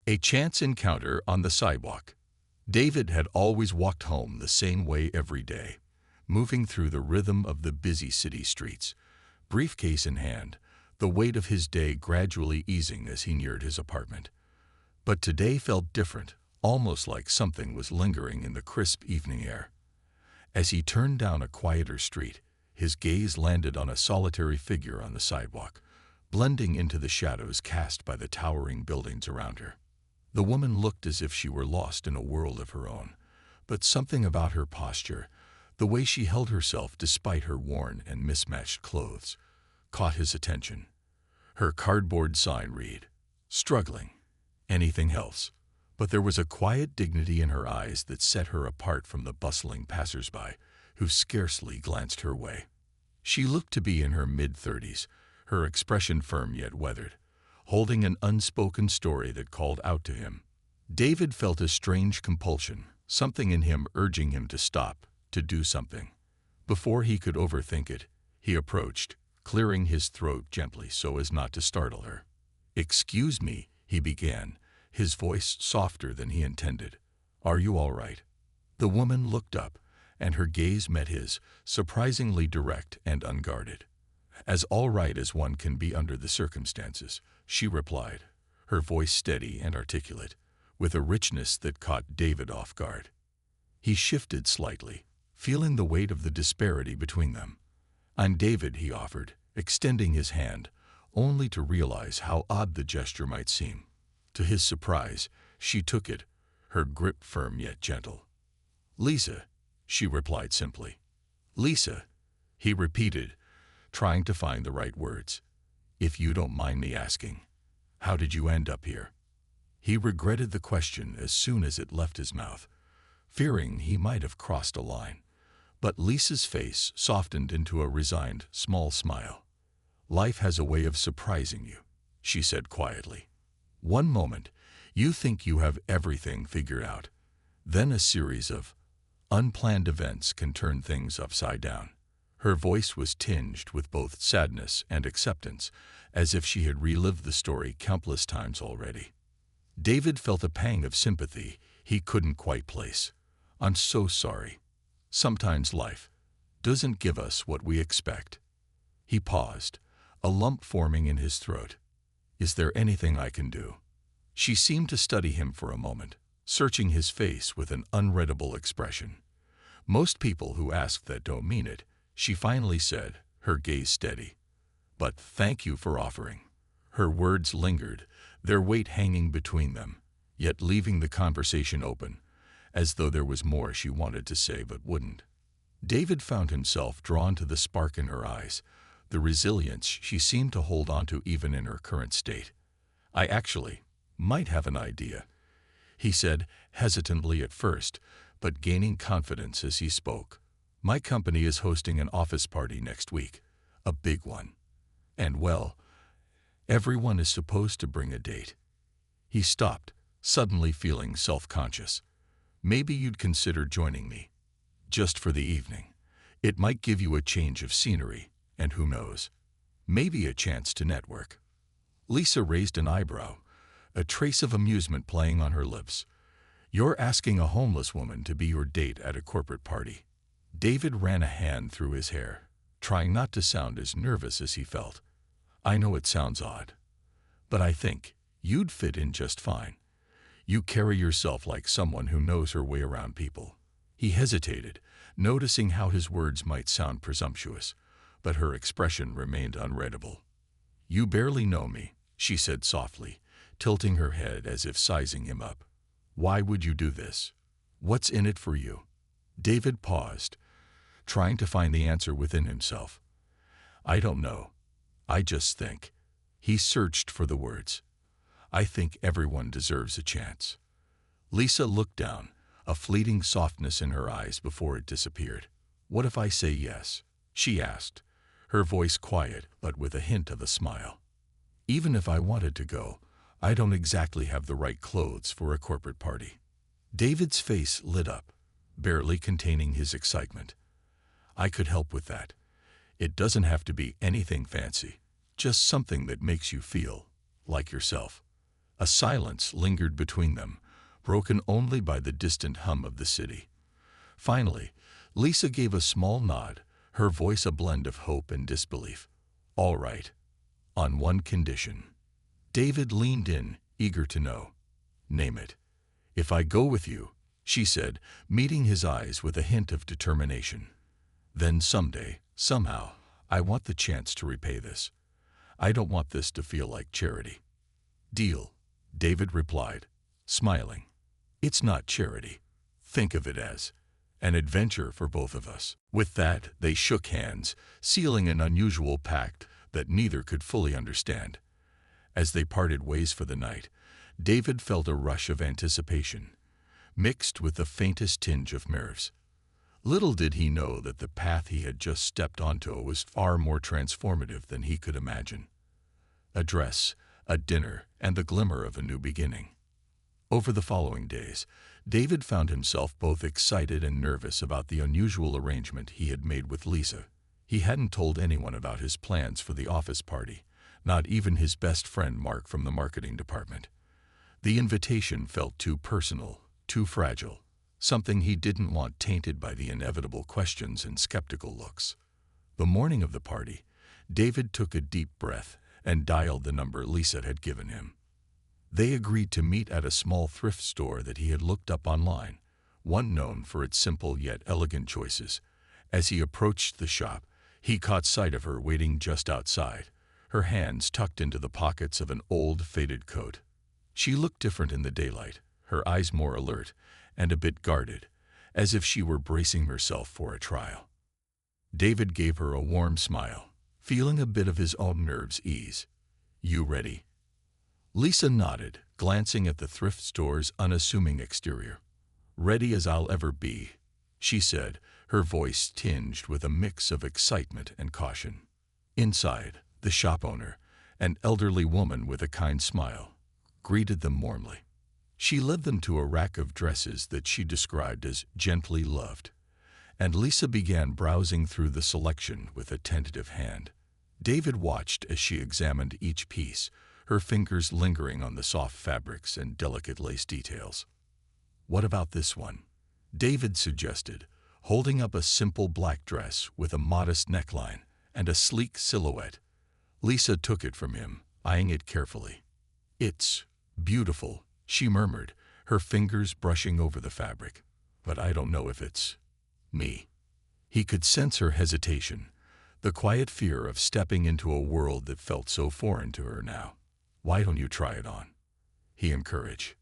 A chance encounter on the sidewalk. David had always walked home the same way every day, moving through the rhythm of the busy city streets, briefcase in hand, the weight of his day gradually easing as he neared his apartment. But today felt different, almost like something was lingering in the crisp evening air. As he turned down a quieter street, his gaze landed on a solitary figure on the sidewalk, blending into the shadows cast by the towering buildings around her. The woman looked as if she were lost in a world of her own, but something about her posture, the way she held herself despite her worn and mismatched clothes, caught his attention. Her cardboard sign read, "Struggling. Anything else?" But there was a quiet dignity in her eyes that set her apart from the bustling passersby, who scarcely glanced her way. She looked to be in her mid-30s, her expression firm yet weathered, holding an unspoken story that called out to him. David felt a strange compulsion, something in him urging him to stop, to do something. Before he could overthink it, he approached, clearing his throat gently so as not to startle her. "Excuse me," he began, his voice softer than he intended. "Are you all right?" The woman looked up, and her gaze met his, surprisingly direct and unguarded. "As all right as one can be under the circumstances," she replied, her voice steady and articulate, with a richness that caught David off guard. He shifted slightly, feeling the weight of the disparity between them. "I'm David," he offered, extending his hand, only to realize how odd the gesture might seem. To his surprise, she took it, her grip firm yet gentle. "Lisa," she replied simply. "Lisa," he repeated, trying to find the right words. "If you don't mind me asking, how did you end up here?" He regretted the question as soon as it left his mouth, fearing he might have crossed a line. But Lisa's face softened into a resigned, small smile. "Life has a way of surprising you," she said quietly. "One moment, you think you have everything figured out. Then a series of unplanned events can turn things upside down." Her voice was tinged with both sadness and acceptance, as if she had relived the story countless times already. David felt a pang of sympathy he couldn't quite place. "I'm so sorry. Sometimes life doesn't give us what we expect." He paused, a lump forming in his throat. "Is there anything I can do?" She seemed to study him for a moment, searching his face with an unreadable expression. "Most people who ask that don't mean it," she finally said, her gaze steady. "But thank you for offering." Her words lingered, their weight hanging between them, yet leaving the conversation open, as though there was more she wanted to say but wouldn't. David found himself drawn to the spark in her eyes, the resilience she seemed to hold onto even in her current state. "I actually might have an idea," he said, hesitantly at first, but gaining confidence as he spoke. "My company is hosting an office party next week, a big one. And well, everyone is supposed to bring a date." He stopped, suddenly feeling self-conscious. "Maybe you'd consider joining me, just for the evening. It might give you a change of scenery, and who knows, maybe a chance to network." Lisa raised an eyebrow, a trace of amusement playing on her lips. "You're asking a homeless woman to be your date at a corporate party." David ran a hand through his hair, trying not to sound as nervous as he felt. "I know it sounds odd, but I think you'd fit in just fine. You carry yourself like someone who knows her way around people." He hesitated, noticing how his words might sound presumptuous, but her expression remained unreadable. "You barely know me," she said softly, tilting her head as if sizing him up. "Why would you do this? What's in it for you?" David paused, trying to find the answer within himself. "I don't know. I just think." He searched for the words. "I think everyone deserves a chance." Lisa looked down, a fleeting softness in her eyes before it disappeared. "What if I say yes?" she asked, her voice quiet but with a hint of a smile. "Even if I wanted to go, I don't exactly have the right clothes for a corporate party." David's face lit up, barely containing his excitement. "I could help with that. It doesn't have to be anything fancy, just something that makes you feel like yourself." A silence lingered between them, broken only by the distant hum of the city. Finally, Lisa gave a small nod, her voice a blend of hope and disbelief. "All right, on one condition." David leaned in, eager to know. "Name it." "If I go with you," she said, meeting his eyes with a hint of determination, "then someday, somehow, I want the chance to repay this. I don't want this to feel like charity." "Deal," David replied, smiling. "It's not charity. Think of it as an adventure for both of us." With that, they shook hands, sealing an unusual pact that neither could fully understand. As they parted ways for the night, David felt a rush of anticipation, mixed with the faintest tinge of nerves. Little did he know that the path he had just stepped onto was far more transformative than he could imagine. A dress, a dinner, and the glimmer of a new beginning. Over the following days, David found himself both excited and nervous about the unusual arrangement he had made with Lisa. He hadn't told anyone about his plans for the office party, not even his best friend Mark from the marketing department. The invitation felt too personal, too fragile, something he didn't want tainted by the inevitable questions and skeptical looks. The morning of the party, David took a deep breath and dialed the number Lisa had given him. They agreed to meet at a small thrift store that he had looked up online, one known for its simple yet elegant choices. As he approached the shop, he caught sight of her waiting just outside, her hands tucked into the pockets of an old, faded coat. She looked different in the daylight, her eyes more alert and a bit guarded, as if she were bracing herself for a trial. David gave her a warm smile, feeling a bit of his own nerves ease. "You ready?" Lisa nodded, glancing at the thrift store's unassuming exterior. "Ready as I'll ever be," she said, her voice tinged with a mix of excitement and caution. Inside, the shop owner, an elderly woman with a kind smile, greeted them warmly. She led them to a rack of dresses that she described as gently loved, and Lisa began browsing through the selection with a tentative hand. David watched as she examined each piece, her fingers lingering on the soft fabrics and delicate lace details. "What about this one?" David suggested, holding up a simple black dress with a modest neckline and a sleek silhouette. Lisa took it from him, eyeing it carefully. "It's beautiful," she murmured, her fingers brushing over the fabric. "But I don't know if it's me." He could sense her hesitation, the quiet fear of stepping into a world that felt so foreign to her now. "Why don't you try it on?" he encouraged.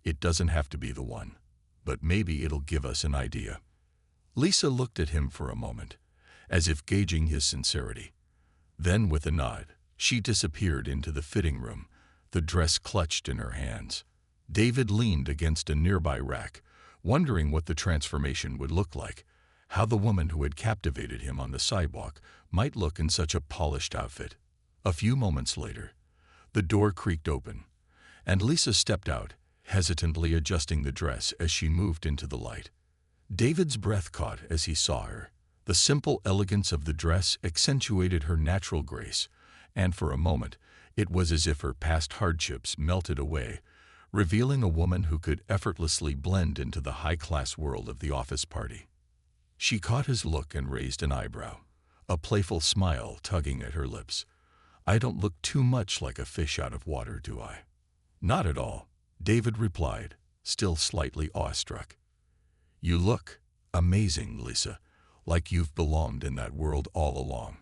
"It doesn't have to be the one, but maybe it'll give us an idea." Lisa looked at him for a moment, as if gauging his sincerity. Then, with a nod, she disappeared into the fitting room, the dress clutched in her hands. David leaned against a nearby rack, wondering what the transformation would look like, how the woman who had captivated him on the sidewalk might look in such a polished outfit. A few moments later, the door creaked open, and Lisa stepped out, hesitantly adjusting the dress as she moved into the light. David's breath caught as he saw her. The simple elegance of the dress accentuated her natural grace, and for a moment it was as if her past hardships melted away, revealing a woman who could effortlessly blend into the high-class world of the office party. She caught his look and raised an eyebrow, a playful smile tugging at her lips. "I don't look too much like a fish out of water, do I?" "Not at all," David replied, still slightly awestruck. "You look amazing, Lisa, like you've belonged in that world all along."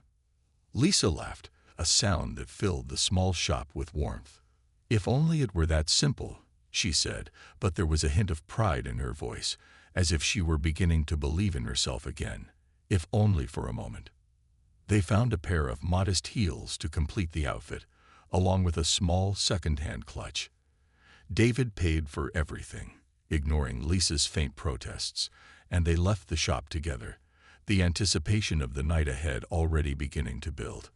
Lisa laughed, a sound that filled the small shop with warmth. "If only it were that simple," she said, but there was a hint of pride in her voice, as if she were beginning to believe in herself again, if only for a moment. They found a pair of modest heels to complete the outfit, along with a small second-hand clutch. David paid for everything, ignoring Lisa's faint protests, and they left the shop together, the anticipation of the night ahead already beginning to build.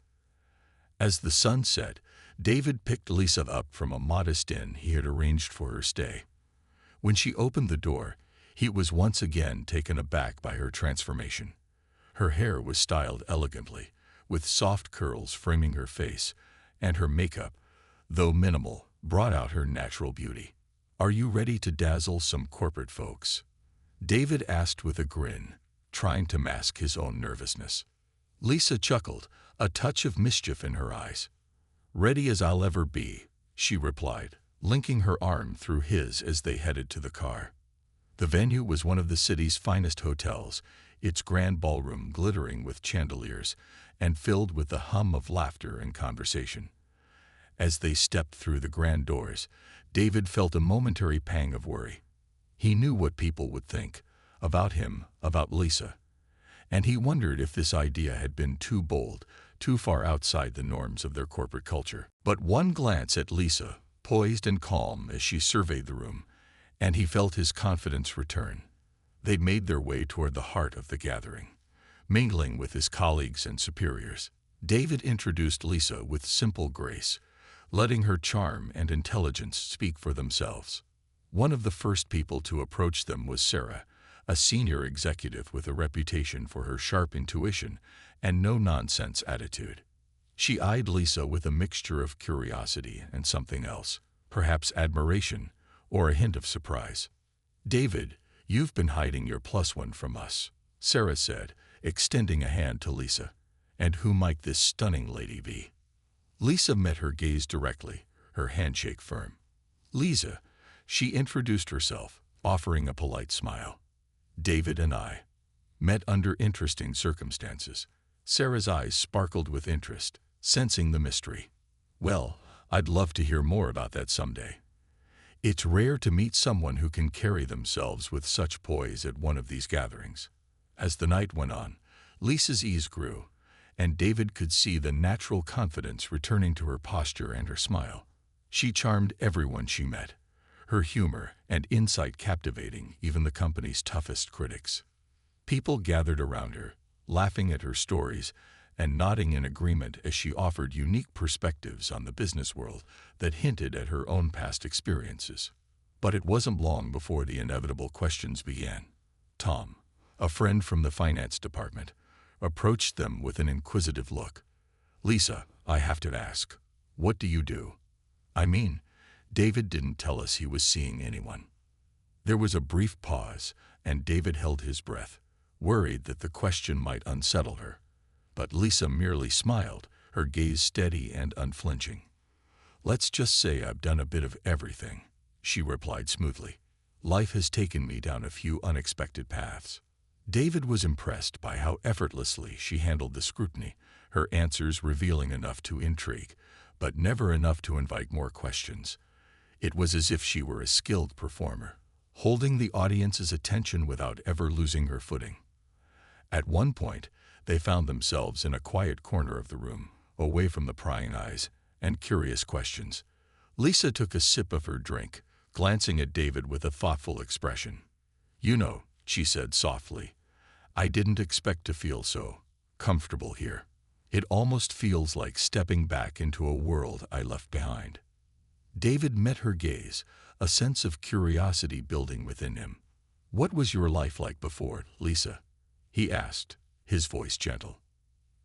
As the sun set, David picked Lisa up from a modest inn he had arranged for her stay. When she opened the door, he was once again taken aback by her transformation. Her hair was styled elegantly, with soft curls framing her face, and her makeup, though minimal, brought out her natural beauty. "Are you ready to dazzle some corporate folks?" David asked with a grin, trying to mask his own nervousness. Lisa chuckled, a touch of mischief in her eyes. "Ready as I'll ever be," she replied, linking her arm through his as they headed to the car. The venue was one of the city's finest hotels, its grand ballroom glittering with chandeliers and filled with the hum of laughter and conversation. As they stepped through the grand doors, David felt a momentary pang of worry. He knew what people would think about him, about Lisa, and he wondered if this idea had been too bold, too far outside the norms of their corporate culture. But one glance at Lisa, poised and calm as she surveyed the room, and he felt his confidence return. They made their way toward the heart of the gathering, mingling with his colleagues and superiors. David introduced Lisa with simple grace, letting her charm and intelligence speak for themselves. One of the first people to approach them was Sarah, a senior executive with a reputation for her sharp intuition and no-nonsense attitude. She eyed Lisa with a mixture of curiosity and something else, perhaps admiration or a hint of surprise. "David, you've been hiding your +1 from us," Sarah said, extending a hand to Lisa. "And who might this stunning lady be?" Lisa met her gaze directly, her handshake firm. "Lisa," she introduced herself, offering a polite smile. "David and I met under interesting circumstances." Sarah's eyes sparkled with interest, sensing the mystery. "Well, I'd love to hear more about that someday. It's rare to meet someone who can carry themselves with such poise at one of these gatherings." As the night went on, Lisa's ease grew, and David could see the natural confidence returning to her posture and her smile. She charmed everyone she met, her humor and insight captivating even the company's toughest critics. People gathered around her, laughing at her stories and nodding in agreement as she offered unique perspectives on the business world that hinted at her own past experiences. But it wasn't long before the inevitable questions began. Tom, a friend from the finance department, approached them with an inquisitive look. "Lisa, I have to ask, what do you do?" "I mean, David didn't tell us he was seeing anyone." There was a brief pause, and David held his breath, worried that the question might unsettle her. But Lisa merely smiled, her gaze steady and unflinching. "Let's just say I've done a bit of everything," she replied smoothly. "Life has taken me down a few unexpected paths." David was impressed by how effortlessly she handled the scrutiny, her answers revealing enough to intrigue, but never enough to invite more questions. It was as if she were a skilled performer, holding the audience's attention without ever losing her footing. At one point, they found themselves in a quiet corner of the room, away from the prying eyes and curious questions. Lisa took a sip of her drink, glancing at David with a thoughtful expression. "You know," she said softly, "I didn't expect to feel so comfortable here. It almost feels like stepping back into a world I left behind." David met her gaze, a sense of curiosity building within him. "What was your life like before, Lisa?" he asked, his voice gentle.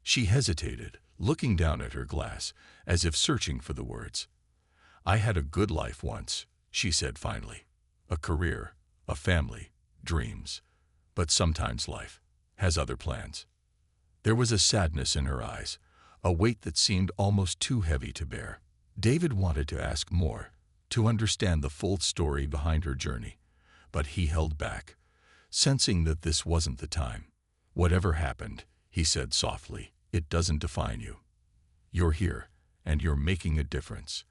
She hesitated, looking down at her glass, as if searching for the words. "I had a good life once," she said finally. "A career, a family, dreams. But sometimes life has other plans." There was a sadness in her eyes, a weight that seemed almost too heavy to bear. David wanted to ask more, to understand the full story behind her journey, but he held back, sensing that this wasn't the time. "Whatever happened," he said softly, "it doesn't define you. You're here, and you're making a difference.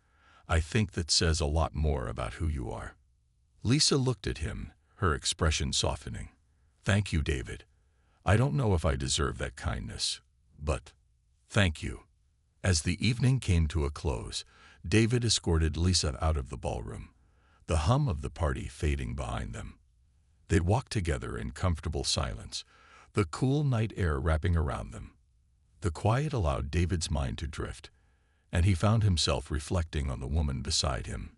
I think that says a lot more about who you are." Lisa looked at him, her expression softening. "Thank you, David. I don't know if I deserve that kindness, but thank you." As the evening came to a close, David escorted Lisa out of the ballroom, the hum of the party fading behind them. They walked together in comfortable silence, the cool night air wrapping around them. The quiet allowed David's mind to drift, and he found himself reflecting on the woman beside him,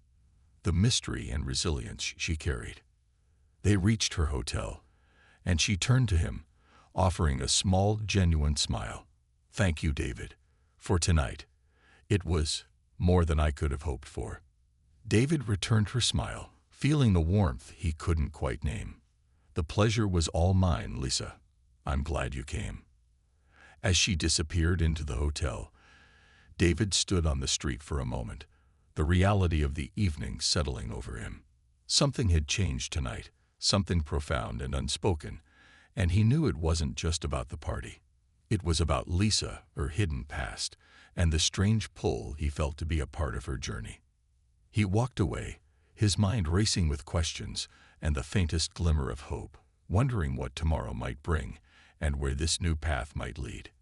the mystery and resilience she carried. They reached her hotel, and she turned to him, offering a small, genuine smile. "Thank you, David, for tonight. It was more than I could have hoped for." David returned her smile, feeling the warmth he couldn't quite name. "The pleasure was all mine, Lisa. I'm glad you came." As she disappeared into the hotel, David stood on the street for a moment, the reality of the evening settling over him. Something had changed tonight, something profound and unspoken, and he knew it wasn't just about the party. It was about Lisa, her hidden past, and the strange pull he felt to be a part of her journey. He walked away, his mind racing with questions and the faintest glimmer of hope, wondering what tomorrow might bring and where this new path might lead.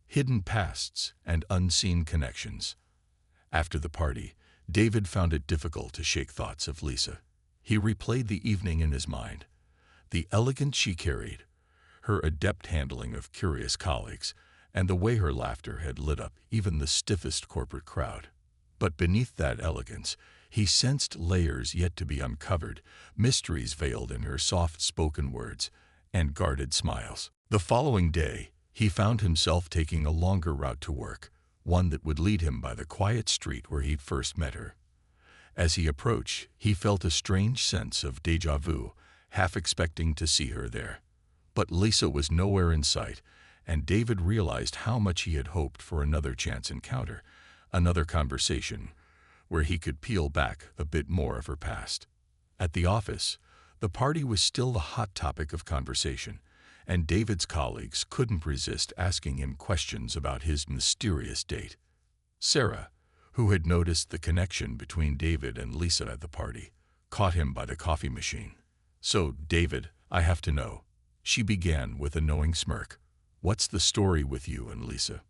Hidden pasts and unseen connections. After the party, David found it difficult to shake thoughts of Lisa. He replayed the evening in his mind. The elegance she carried, her adept handling of curious colleagues, and the way her laughter had lit up even the stiffest corporate crowd. But beneath that elegance, he sensed layers yet to be uncovered, mysteries veiled in her soft-spoken words and guarded smiles. The following day, he found himself taking a longer route to work, one that would lead him by the quiet street where he'd first met her. As he approached, he felt a strange sense of déjà vu, half expecting to see her there. But Lisa was nowhere in sight, and David realized how much he had hoped for another chance encounter, another conversation, where he could peel back a bit more of her past. At the office, the party was still the hot topic of conversation, and David's colleagues couldn't resist asking him questions about his mysterious date. Sarah, who had noticed the connection between David and Lisa at the party, caught him by the coffee machine. "So, David, I have to know," she began with a knowing smirk. "What's the story with you and Lisa?"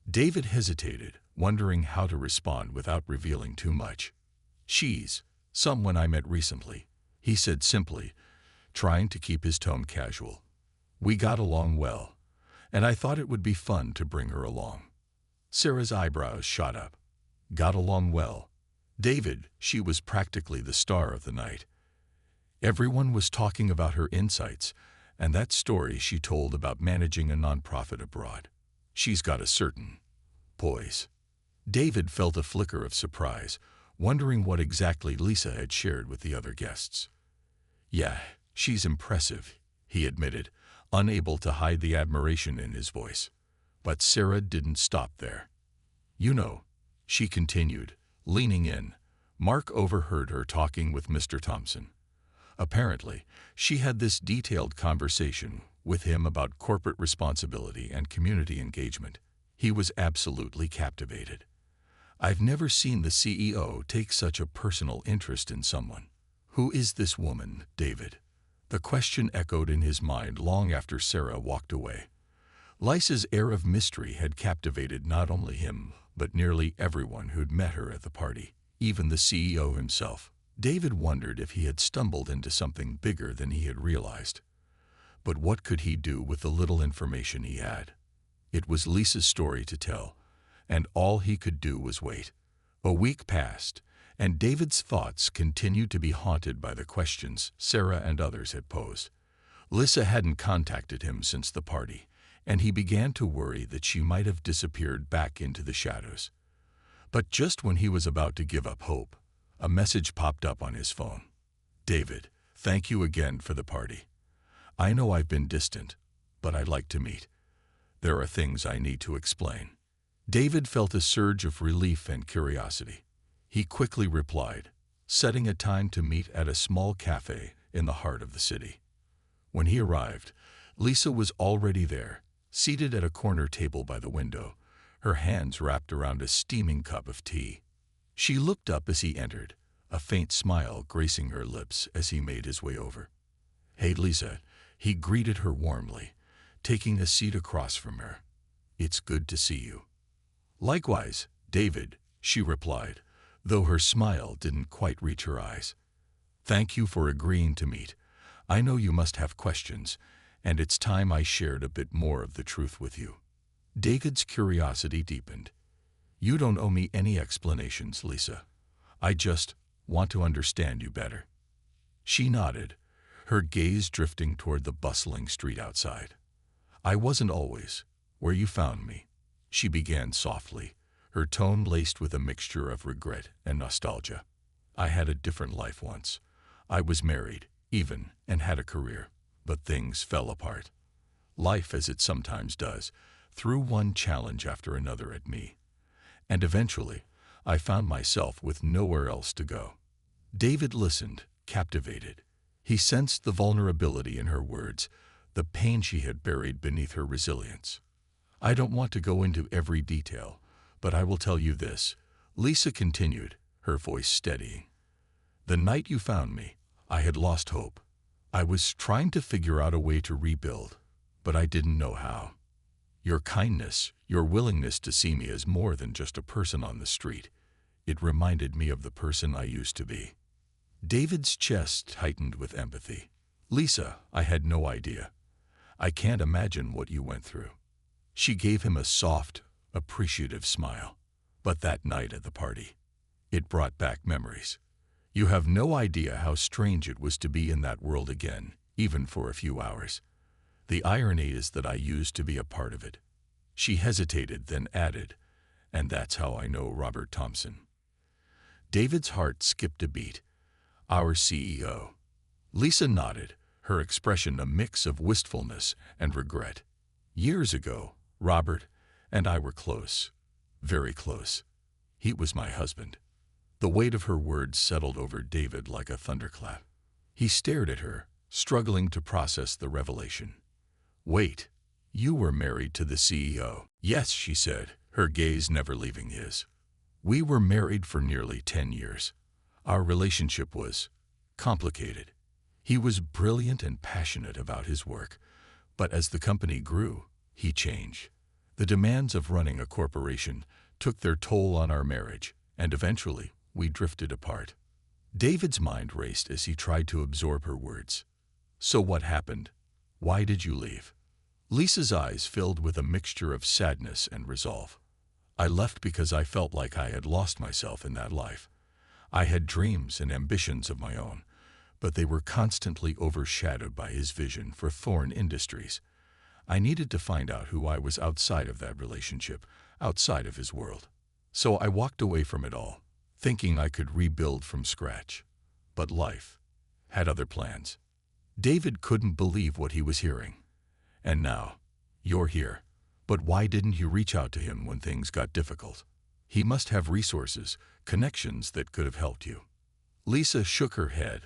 David hesitated, wondering how to respond without revealing too much. "She's someone I met recently," he said simply, trying to keep his tone casual. "We got along well, and I thought it would be fun to bring her along." Sarah's eyebrows shot up. "Got along well?" "David, she was practically the star of the night. Everyone was talking about her insights and that story she told about managing a nonprofit abroad. She's got a certain poise." David felt a flicker of surprise, wondering what exactly Lisa had shared with the other guests. "Yeah, she's impressive," he admitted, unable to hide the admiration in his voice. But Sarah didn't stop there. "You know," she continued, leaning in, "Mark overheard her talking with Mr. Thompson. Apparently, she had this detailed conversation with him about corporate responsibility and community engagement. He was absolutely captivated. I've never seen the CEO take such a personal interest in someone." "Who is this woman, David?" The question echoed in his mind long after Sarah walked away. Lisa's air of mystery had captivated not only him, but nearly everyone who'd met her at the party, even the CEO himself. David wondered if he had stumbled into something bigger than he had realized. But what could he do with the little information he had? It was Lisa's story to tell, and all he could do was wait. A week passed, and David's thoughts continued to be haunted by the questions Sarah and others had posed. Lisa hadn't contacted him since the party, and he began to worry that she might have disappeared back into the shadows. But just when he was about to give up hope, a message popped up on his phone. "David, thank you again for the party. I know I've been distant, but I'd like to meet. There are things I need to explain." David felt a surge of relief and curiosity. He quickly replied, setting a time to meet at a small cafe in the heart of the city. When he arrived, Lisa was already there, seated at a corner table by the window, her hands wrapped around a steaming cup of tea. She looked up as he entered, a faint smile gracing her lips as he made his way over. "Hey, Lisa," he greeted her warmly, taking a seat across from her. "It's good to see you." "Likewise, David," she replied, though her smile didn't quite reach her eyes. "Thank you for agreeing to meet. I know you must have questions, and it's time I shared a bit more of the truth with you." David's curiosity deepened. "You don't owe me any explanations, Lisa. I just want to understand you better." She nodded, her gaze drifting toward the bustling street outside. "I wasn't always where you found me," she began softly, her tone laced with a mixture of regret and nostalgia. I had a different life once. I was married, even, and had a career. But things fell apart. Life, as it sometimes does, threw one challenge after another at me. And eventually, I found myself with nowhere else to go. David listened, captivated. He sensed the vulnerability in her words, the pain she had buried beneath her resilience. I don't want to go into every detail, but I will tell you this, Lisa continued, her voice steadying. The night you found me, I had lost hope. I was trying to figure out a way to rebuild, but I didn't know how. Your kindness, your willingness to see me as more than just a person on the street, it reminded me of the person I used to be. David's chest tightened with empathy. Lisa, I had no idea. I can't imagine what you went through. She gave him a soft, appreciative smile. But that night at the party, it brought back memories. You have no idea how strange it was to be in that world again, even for a few hours. The irony is that I used to be a part of it. She hesitated, then added, and that's how I know Robert Thompson. David's heart skipped a beat. Our CEO. Lisa nodded, her expression a mix of wistfulness and regret. Years ago, Robert and I were close, very close. He was my husband. The weight of her words settled over David like a thunderclap. He stared at her, struggling to process the revelation. Wait, you were married to the CEO? Yes, she said, her gaze never leaving his. We were married for nearly 10 years. Our relationship was complicated. He was brilliant and passionate about his work, but as the company grew, he changed. The demands of running a corporation took their toll on our marriage, and eventually we drifted apart. David's mind raced as he tried to absorb her words. So what happened? Why did you leave? Lisa's eyes filled with a mixture of sadness and resolve. I left because I felt like I had lost myself in that life. I had dreams and ambitions of my own, but they were constantly overshadowed by his vision for Thorne Industries. I needed to find out who I was outside of that relationship, outside of his world. So I walked away from it all, thinking I could rebuild from scratch. But life had other plans. David couldn't believe what he was hearing. And now, you're here. But why didn't you reach out to him when things got difficult? He must have resources, connections that could have helped you. Lisa shook her head,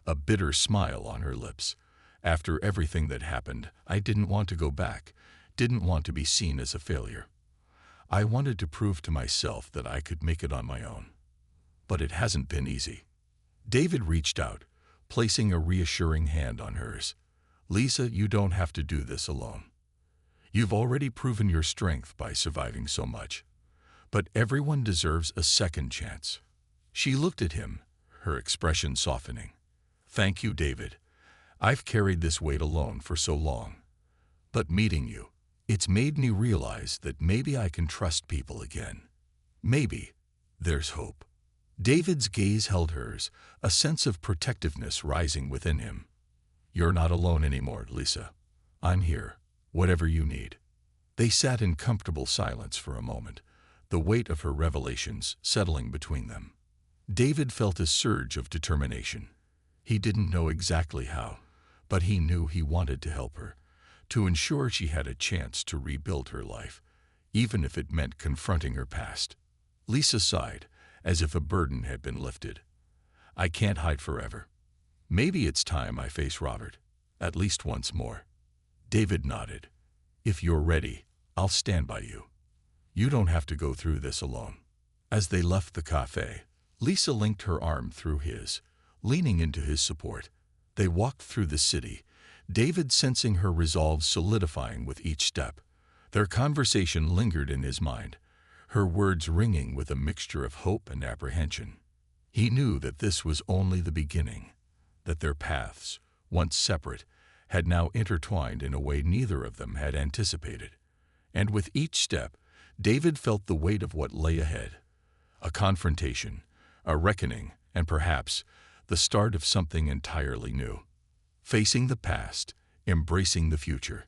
a bitter smile on her lips. After everything that happened, I didn't want to go back, didn't want to be seen as a failure. I wanted to prove to myself that I could make it on my own. But it hasn't been easy. David reached out, placing a reassuring hand on hers. Lisa, you don't have to do this alone. You've already proven your strength by surviving so much. But everyone deserves a second chance. She looked at him, her expression softening. Thank you, David. I've carried this weight alone for so long. But meeting you, it's made me realize that maybe I can trust people again. Maybe there's hope. David's gaze held hers, a sense of protectiveness rising within him. You're not alone anymore, Lisa. I'm here, whatever you need. They sat in comfortable silence for a moment, the weight of her revelations settling between them. David felt a surge of determination. He didn't know exactly how, but he knew he wanted to help her, to ensure she had a chance to rebuild her life, even if it meant confronting her past. Lisa sighed, as if a burden had been lifted. I can't hide forever. Maybe it's time I face Robert, at least once more. David nodded. If you're ready, I'll stand by you. You don't have to go through this alone. As they left the cafe, Lisa linked her arm through his, leaning into his support. They walked through the city, David sensing her resolve solidifying with each step. Their conversation lingered in his mind, her words ringing with a mixture of hope and apprehension. He knew that this was only the beginning, that their paths, once separate, had now intertwined in a way neither of them had anticipated. And with each step, David felt the weight of what lay ahead. A confrontation, a reckoning, and perhaps the start of something entirely new. Facing the past, embracing the future.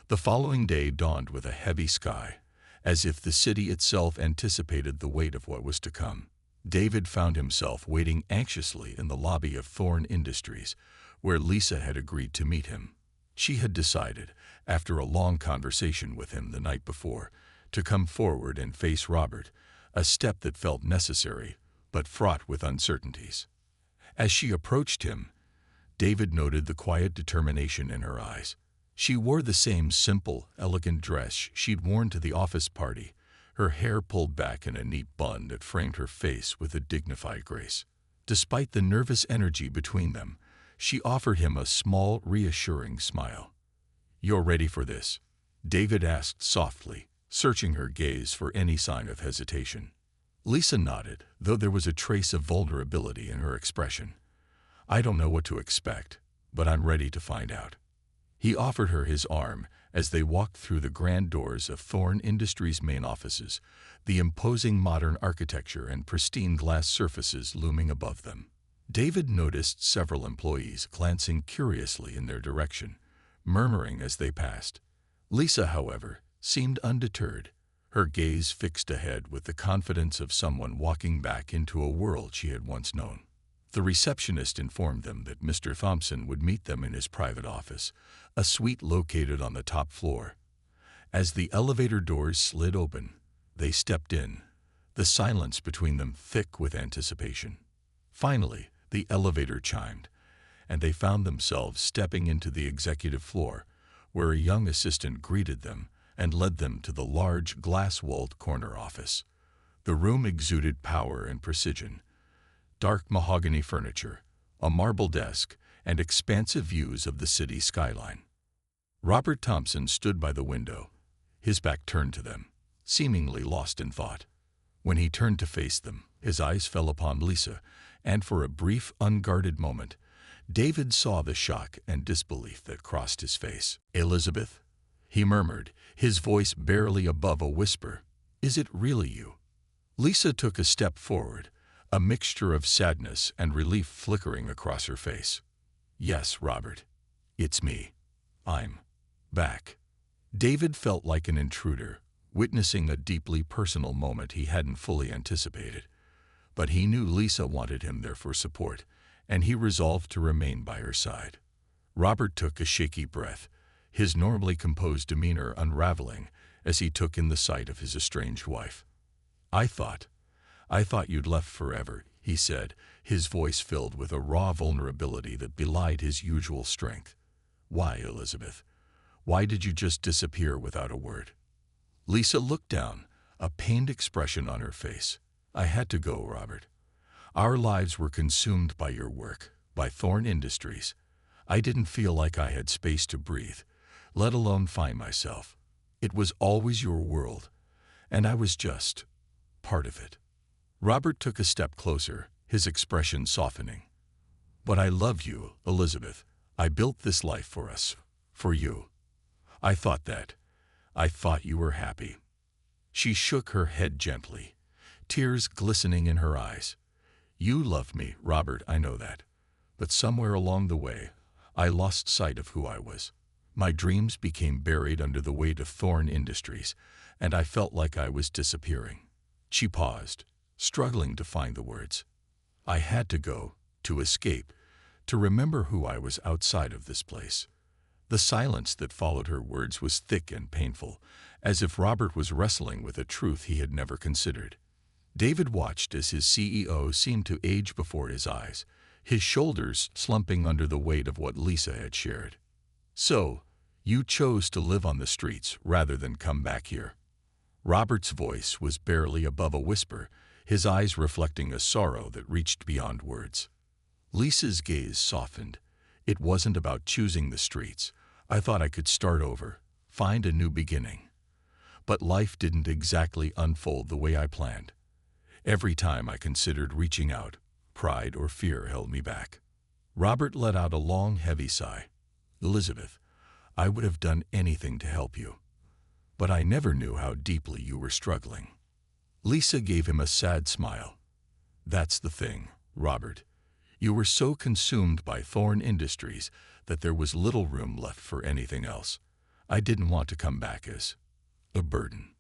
The following day dawned with a heavy sky, as if the city itself anticipated the weight of what was to come. David found himself waiting anxiously in the lobby of Thorn Industries, where Lisa had agreed to meet him. She had decided, after a long conversation with him the night before, to come forward and face Robert, a step that felt necessary but fraught with uncertainties. As she approached him, David noted the quiet determination in her eyes. She wore the same simple, elegant dress she'd worn to the office party, her hair pulled back in a neat bun that framed her face with a dignified grace. Despite the nervous energy between them, she offered him a small, reassuring smile. "You're ready for this?" David asked softly, searching her gaze for any sign of hesitation. Lisa nodded, though there was a trace of vulnerability in her expression. "I don't know what to expect, but I'm ready to find out." He offered her his arm as they walked through the grand doors of Thorn Industries' main offices, the imposing modern architecture and pristine glass surfaces looming above them. David noticed several employees glancing curiously in their direction, murmuring as they passed. Lisa, however, seemed undeterred, her gaze fixed ahead with the confidence of someone walking back into a world she had once known. The receptionist informed them that Mr. Thompson would meet them in his private office, a suite located on the top floor. As the elevator doors slid open, they stepped in, the silence between them thick with anticipation. Finally, the elevator chimed, and they found themselves stepping into the executive floor, where a young assistant greeted them and led them to the large glass-walled corner office. The room exuded power and precision. Dark mahogany furniture, a marble desk, and expansive views of the city skyline. Robert Thompson stood by the window, his back turned to them, seemingly lost in thought. When he turned to face them, his eyes fell upon Lisa, and for a brief, unguarded moment, David saw the shock and disbelief that crossed his face. "Elizabeth?" he murmured, his voice barely above a whisper. "Is it really you?" Lisa took a step forward, a mixture of sadness and relief flickering across her face. "Yes, Robert. It's me. I'm back." David felt like an intruder, witnessing a deeply personal moment he hadn't fully anticipated. But he knew Lisa wanted him there for support, and he resolved to remain by her side. Robert took a shaky breath, his normally composed demeanor unraveling as he took in the sight of his estranged wife. I thought you'd left forever," he said, his voice filled with a raw vulnerability that belied his usual strength. "Why, Elizabeth? Why did you just disappear without a word?" Lisa looked down, a pained expression on her face. "I had to go, Robert. Our lives were consumed by your work, by Thorn Industries. I didn't feel like I had space to breathe, let alone find myself. It was always your world, and I was just part of it." Robert took a step closer, his expression softening. "But I love you, Elizabeth. I built this life for us, for you. I thought you were happy." She shook her head gently, tears glistening in her eyes. "You loved me, Robert, I know that. But somewhere along the way, I lost sight of who I was. My dreams became buried under the weight of Thorn Industries, and I felt like I was disappearing." She paused, struggling to find the words. "I had to go, to escape, to remember who I was outside of this place." The silence that followed her words was thick and painful, as if Robert was wrestling with a truth he had never considered. David watched as his CEO seemed to age before his eyes, his shoulders slumping under the weight of what Lisa had shared. "So, you chose to live on the streets rather than come back here." Robert's voice was barely above a whisper, his eyes reflecting a sorrow that reached beyond words. Lisa's gaze softened. "It wasn't about choosing the streets. I thought I could start over, find a new beginning. But life didn't exactly unfold the way I planned. Every time I considered reaching out, pride or fear held me back." Robert let out a long, heavy sigh. "Elizabeth, I would have done anything to help you. But I never knew how deeply you were struggling." Lisa gave him a sad smile. "That's the thing, Robert. You were so consumed by Thorn Industries that there was little room left for anything else. I didn't want to come back as a burden."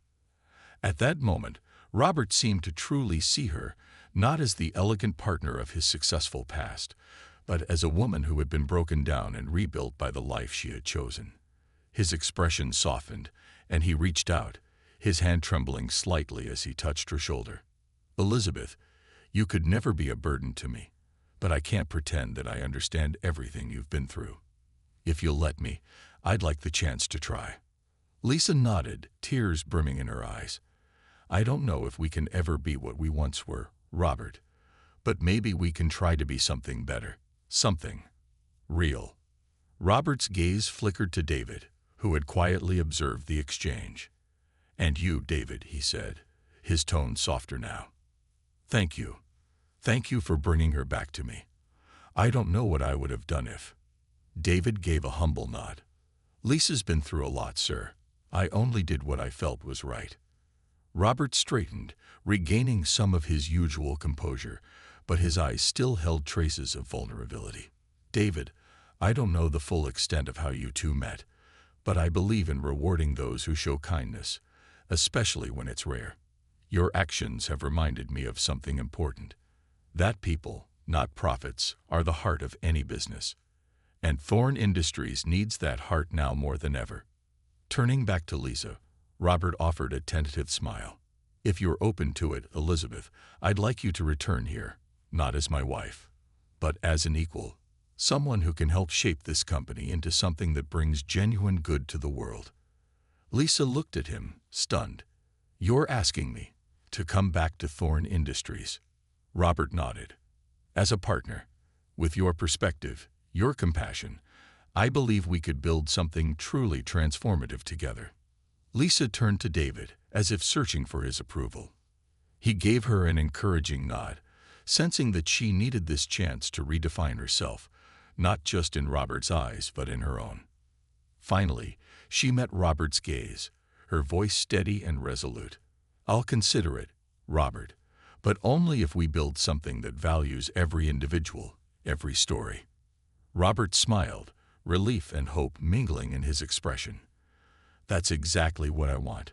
At that moment, Robert seemed to truly see her, not as the elegant partner of his successful past, but as a woman who had been broken down and rebuilt by the life she had chosen. His expression softened, and he reached out, his hand trembling slightly as he touched her shoulder. "Elizabeth, you could never be a burden to me, but I can't pretend that I understand everything you've been through. If you'll let me, I'd like the chance to try." Lisa nodded, tears brimming in her eyes. "I don't know if we can ever be what we once were, Robert, but maybe we can try to be something better, something real." Robert's gaze flickered to David, who had quietly observed the exchange. "And you, David," he said, his tone softer now. "Thank you. Thank you for bringing her back to me. I don't know what I would have done if—" David gave a humble nod. "Lisa's been through a lot, sir. I only did what I felt was right." Robert straightened, regaining some of his usual composure, but his eyes still held traces of vulnerability. "David, I don't know the full extent of how you two met, but I believe in rewarding those who show kindness, especially when it's rare. Your actions have reminded me of something important. That people, not profits, are the heart of any business. And Thorne Industries needs that heart now more than ever." Turning back to Lisa, Robert offered a tentative smile. "If you're open to it, Elizabeth, I'd like you to return here, not as my wife, but as an equal, someone who can help shape this company into something that brings genuine good to the world." Lisa looked at him, stunned. "You're asking me to come back to Thorne Industries?" Robert nodded. "As a partner, with your perspective, your compassion, I believe we could build something truly transformative together." Lisa turned to David, as if searching for his approval. He gave her an encouraging nod, sensing that she needed this chance to redefine herself, not just in Robert's eyes, but in her own. Finally, she met Robert's gaze, her voice steady and resolute. "I'll consider it, Robert, but only if we build something that values every individual, every story." Robert smiled, relief and hope mingling in his expression. "That's exactly what I want.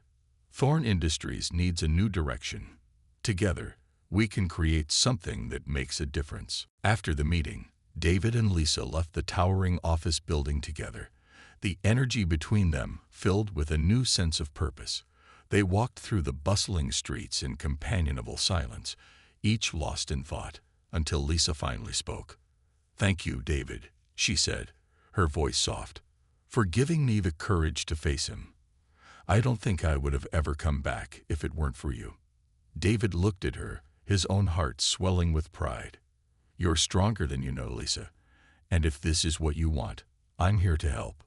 Thorne Industries needs a new direction. Together, we can create something that makes a difference." After the meeting, David and Lisa left the towering office building together, the energy between them filled with a new sense of purpose. They walked through the bustling streets in companionable silence, each lost in thought, until Lisa finally spoke. "Thank you, David," she said, her voice soft, "for giving me the courage to face him. I don't think I would have ever come back if it weren't for you." David looked at her, his own heart swelling with pride. "You're stronger than you know, Lisa, and if this is what you want, I'm here to help."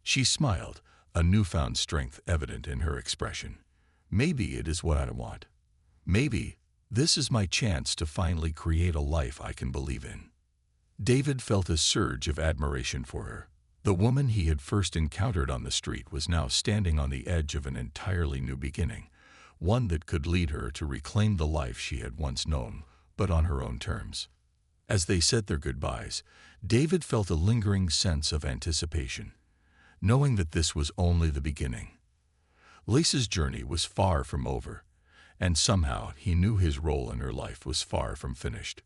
She smiled, a newfound strength evident in her expression. "Maybe it is what I want. Maybe this is my chance to finally create a life I can believe in." David felt a surge of admiration for her. The woman he had first encountered on the street was now standing on the edge of an entirely new beginning, one that could lead her to reclaim the life she had once known, but on her own terms. As they said their goodbyes, David felt a lingering sense of anticipation, knowing that this was only the beginning. Lisa's journey was far from over, and somehow he knew his role in her life was far from finished.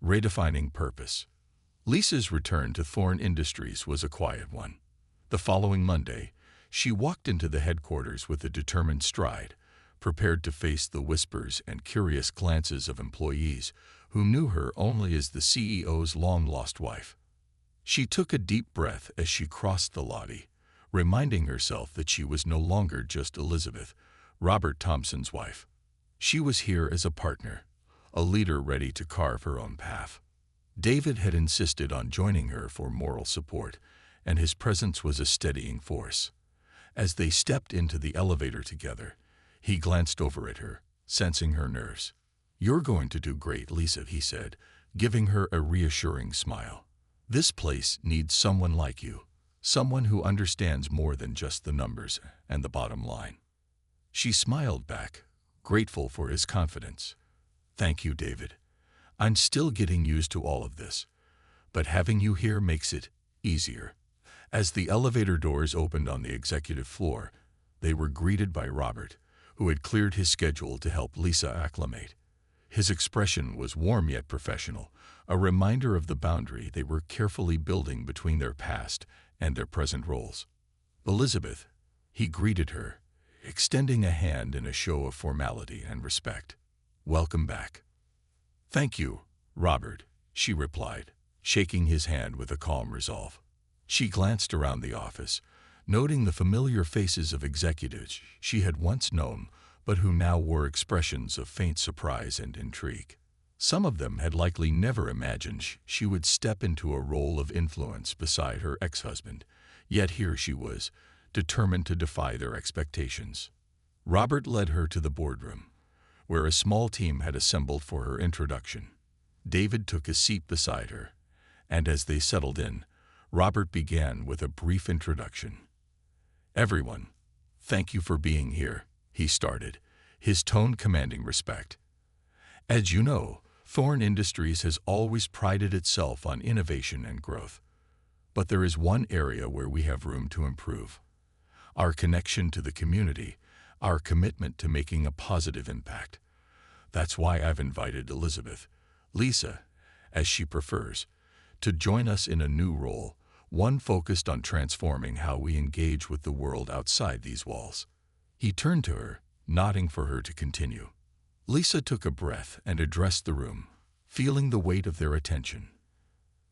Redefining purpose. Lisa's return to Thorne Industries was a quiet one. The following Monday, she walked into the headquarters with a determined stride, prepared to face the whispers and curious glances of employees who knew her only as the CEO's long-lost wife. She took a deep breath as she crossed the lobby, reminding herself that she was no longer just Elizabeth, Robert Thompson's wife. She was here as a partner, a leader ready to carve her own path. David had insisted on joining her for moral support, and his presence was a steadying force. As they stepped into the elevator together, he glanced over at her, sensing her nerves. "You're going to do great, Lisa," he said, giving her a reassuring smile. "This place needs someone like you, someone who understands more than just the numbers and the bottom line." She smiled back, grateful for his confidence. "Thank you, David. I'm still getting used to all of this, but having you here makes it easier." As the elevator doors opened on the executive floor, they were greeted by Robert, who had cleared his schedule to help Lisa acclimate. His expression was warm yet professional, a reminder of the boundary they were carefully building between their past and their present roles. "Elizabeth," he greeted her, extending a hand in a show of formality and respect. "Welcome back." "Thank you, Robert," she replied, shaking his hand with a calm resolve. She glanced around the office, noting the familiar faces of executives she had once known but who now wore expressions of faint surprise and intrigue. Some of them had likely never imagined she would step into a role of influence beside her ex-husband, yet here she was, determined to defy their expectations. Robert led her to the boardroom, where a small team had assembled for her introduction. David took a seat beside her, and as they settled in, Robert began with a brief introduction. "Everyone, thank you for being here," he started, his tone commanding respect. "As you know, Thorne Industries has always prided itself on innovation and growth. But there is one area where we have room to improve: our connection to the community, our commitment to making a positive impact. That's why I've invited Elizabeth, Lisa, as she prefers, to join us in a new role, one focused on transforming how we engage with the world outside these walls." He turned to her, nodding for her to continue. Lisa took a breath and addressed the room, feeling the weight of their attention.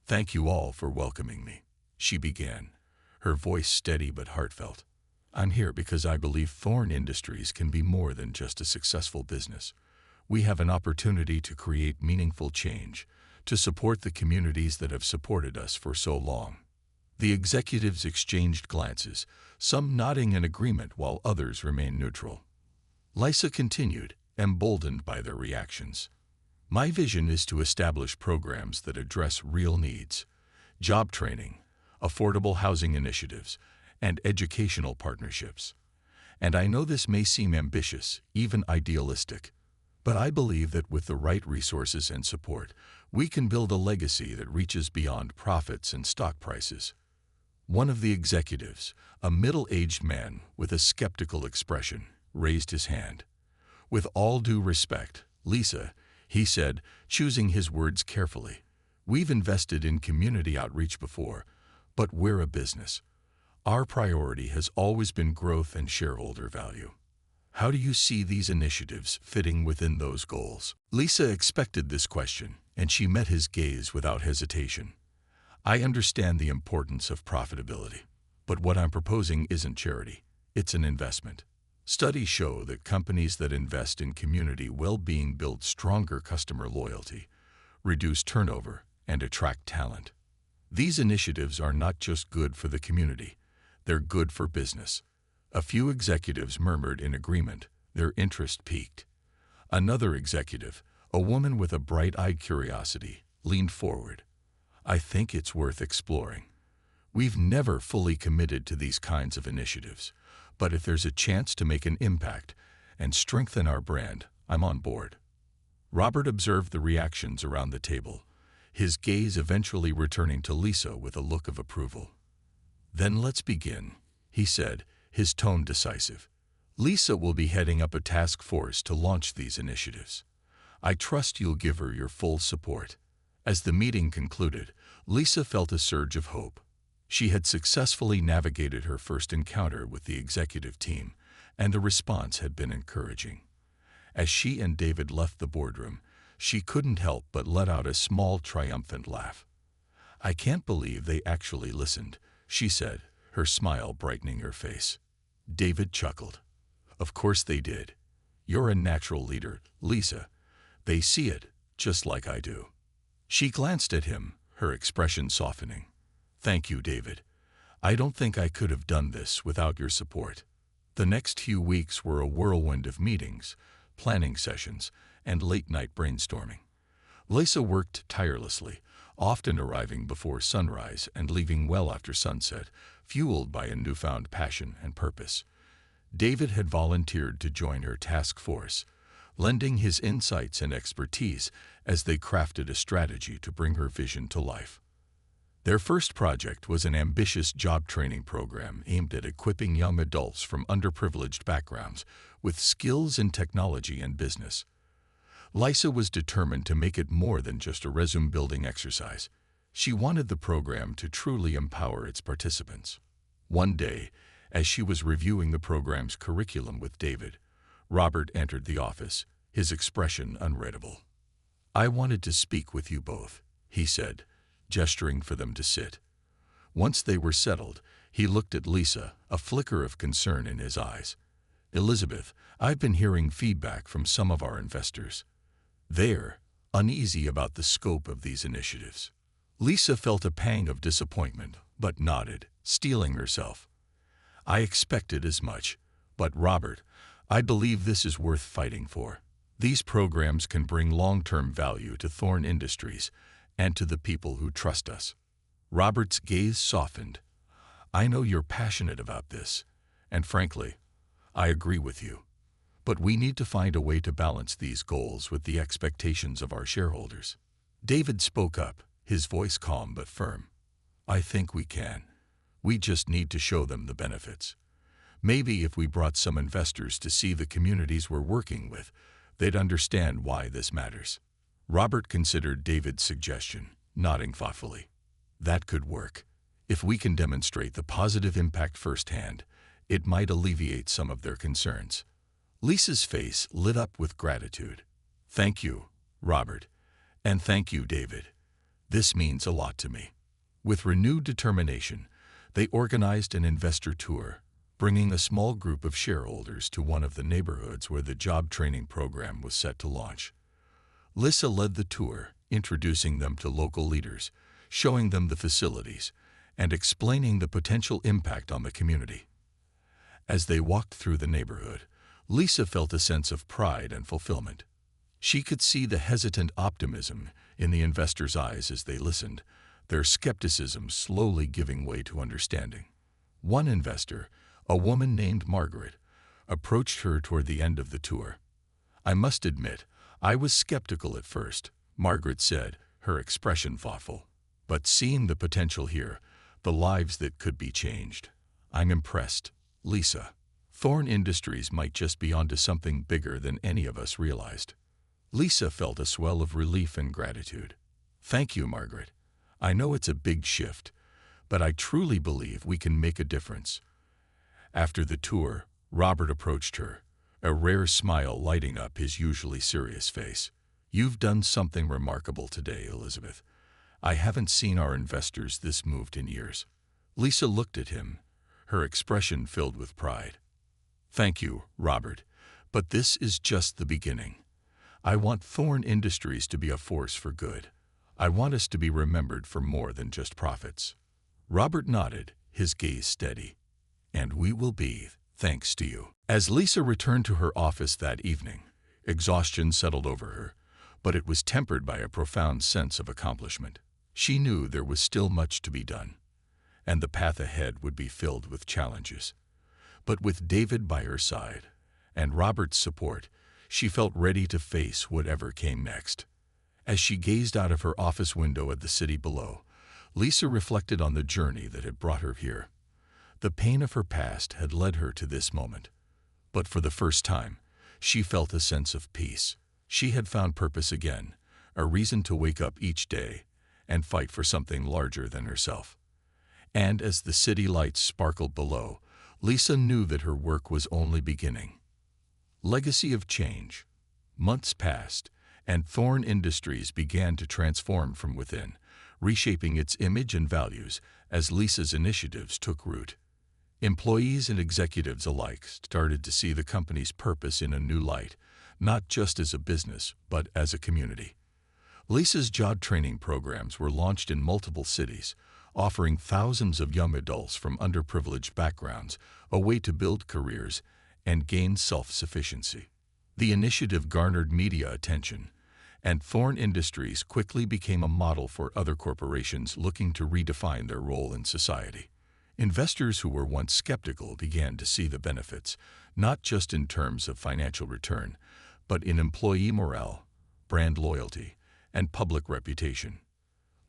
"Thank you all for welcoming me," she began, her voice steady but heartfelt. "I'm here because I believe Thorne Industries can be more than just a successful business. We have an opportunity to create meaningful change, to support the communities that have supported us for so long." The executives exchanged glances, some nodding in agreement while others remained neutral. Lisa continued, emboldened by their reactions. "My vision is to establish programs that address real needs: job training, affordable housing initiatives, and educational partnerships. And I know this may seem ambitious, even idealistic, but I believe that with the right resources and support, we can build a legacy that reaches beyond profits and stock prices." One of the executives, a middle-aged man with a skeptical expression, raised his hand. "With all due respect, Lisa," he said, choosing his words carefully, "we've invested in community outreach before, but we're a business. Our priority has always been growth and shareholder value. How do you see these initiatives fitting within those goals?" Lisa expected this question, and she met his gaze without hesitation. "I understand the importance of profitability, but what I'm proposing isn't charity, it's an investment. Studies show that companies that invest in community well-being build stronger customer loyalty, reduce turnover, and attract talent. These initiatives are not just good for the community, they're good for business." A few executives murmured in agreement, their interest piqued. Another executive, a woman with a bright-eyed curiosity, leaned forward. "I think it's worth exploring. We've never fully committed to these kinds of initiatives, but if there's a chance to make an impact and strengthen our brand, I'm on board." Robert observed the reactions around the table, his gaze eventually returning to Lisa with a look of approval. "Then let's begin," he said, his tone decisive. "Lisa will be heading up a task force to launch these initiatives. I trust you'll give her your full support." As the meeting concluded, Lisa felt a surge of hope. She had successfully navigated her first encounter with the executive team, and the response had been encouraging. As she and David left the boardroom, she couldn't help but let out a small, triumphant laugh. "I can't believe they actually listened," she said, her smile brightening her face. David chuckled. "Of course they did. You're a natural leader, Lisa. They see it, just like I do." She glanced at him, her expression softening. "Thank you, David. I don't think I could have done this without your support." The next few weeks were a whirlwind of meetings, planning sessions, and late-night brainstorming. Lisa worked tirelessly, often arriving before sunrise and leaving well after sunset, fueled by a newfound passion and purpose. David had volunteered to join her task force, lending his insights and expertise as they crafted a strategy to bring her vision to life. Their first project was an ambitious job training program aimed at equipping young adults from underprivileged backgrounds with skills in technology and business. Lisa was determined to make it more than just a resume-building exercise. She wanted the program to truly empower its participants. One day, as she was reviewing the program's curriculum with David, Robert entered the office, his expression unreadable. "I wanted to speak with you both," he said, gesturing for them to sit. Once they were settled, he looked at Lisa, a flicker of concern in his eyes. "Elizabeth, I've been hearing feedback from some of our investors. They're uneasy about the scope of these initiatives." Lisa felt a pang of disappointment, but nodded, steeling herself. "I expected as much, but Robert, I believe this is worth fighting for. These programs can bring long-term value to Thorne Industries and to the people who trust us." Robert's gaze softened. "I know you're passionate about this, and frankly, I agree with you. But we need to find a way to balance these goals with the expectations of our shareholders." David spoke up, his voice calm but firm. "I think we can. We just need to show them the benefits. Maybe if we brought some investors to see the communities we're working with, they'd understand why this matters." Robert considered David's suggestion, nodding thoughtfully. "That could work. If we can demonstrate the positive impact firsthand, it might alleviate some of their concerns." Lisa's face lit up with gratitude. "Thank you, Robert, and thank you, David. This means a lot to me." With renewed determination, they organized an investor tour, bringing a small group of shareholders to one of the neighborhoods where the job training program was set to launch. Lisa led the tour, introducing them to local leaders, showing them the facilities, and explaining the potential impact on the community. As they walked through the neighborhood, Lisa felt a sense of pride and fulfillment. She could see the hesitant optimism in the investors' eyes as they listened, their skepticism slowly giving way to understanding. One investor, a woman named Margaret, approached her toward the end of the tour. "I must admit, I was skeptical at first," Margaret said, her expression thoughtful. "But seeing the potential here, the lives that could be changed, I'm impressed, Lisa. Thorne Industries might just be onto something bigger than any of us realized." Lisa felt a swell of relief and gratitude. "Thank you, Margaret. I know it's a big shift, but I truly believe we can make a difference." After the tour, Robert approached her, a rare smile lighting up his usually serious face. "You've done something remarkable today, Elizabeth. I haven't seen our investors this moved in years." Lisa looked at him, her expression filled with pride. "Thank you, Robert, but this is just the beginning. I want Thorne Industries to be a force for good. I want us to be remembered for more than just profits." Robert nodded, his gaze steady. "And we will be, thanks to you." As Lisa returned to her office that evening, exhaustion settled over her, but it was tempered by a profound sense of accomplishment. She knew there was still much to be done, and the path ahead would be filled with challenges. But with David by her side and Robert's support, she felt ready to face whatever came next. As she gazed out of her office window at the city below, Lisa reflected on the journey that had brought her here. The pain of her past had led her to this moment. But for the first time, she felt a sense of peace. She had found purpose again, a reason to wake up each day and fight for something larger than herself. And as the city lights sparkled below, Lisa knew that her work was only beginning. Legacy of change. Months passed, and Thorne Industries began to transform from within, reshaping its image and values as Lisa's initiatives took root. Employees and executives alike started to see the company's purpose in a new light, not just as a business, but as a community. Lisa's job training programs were launched in multiple cities, offering thousands of young adults from underprivileged backgrounds a way to build careers and gain self-sufficiency. The initiative garnered media attention, and Thorne Industries quickly became a model for other corporations looking to redefine their role in society. Investors who were once skeptical began to see the benefits, not just in terms of financial return, but in employee morale, brand loyalty, and public reputation.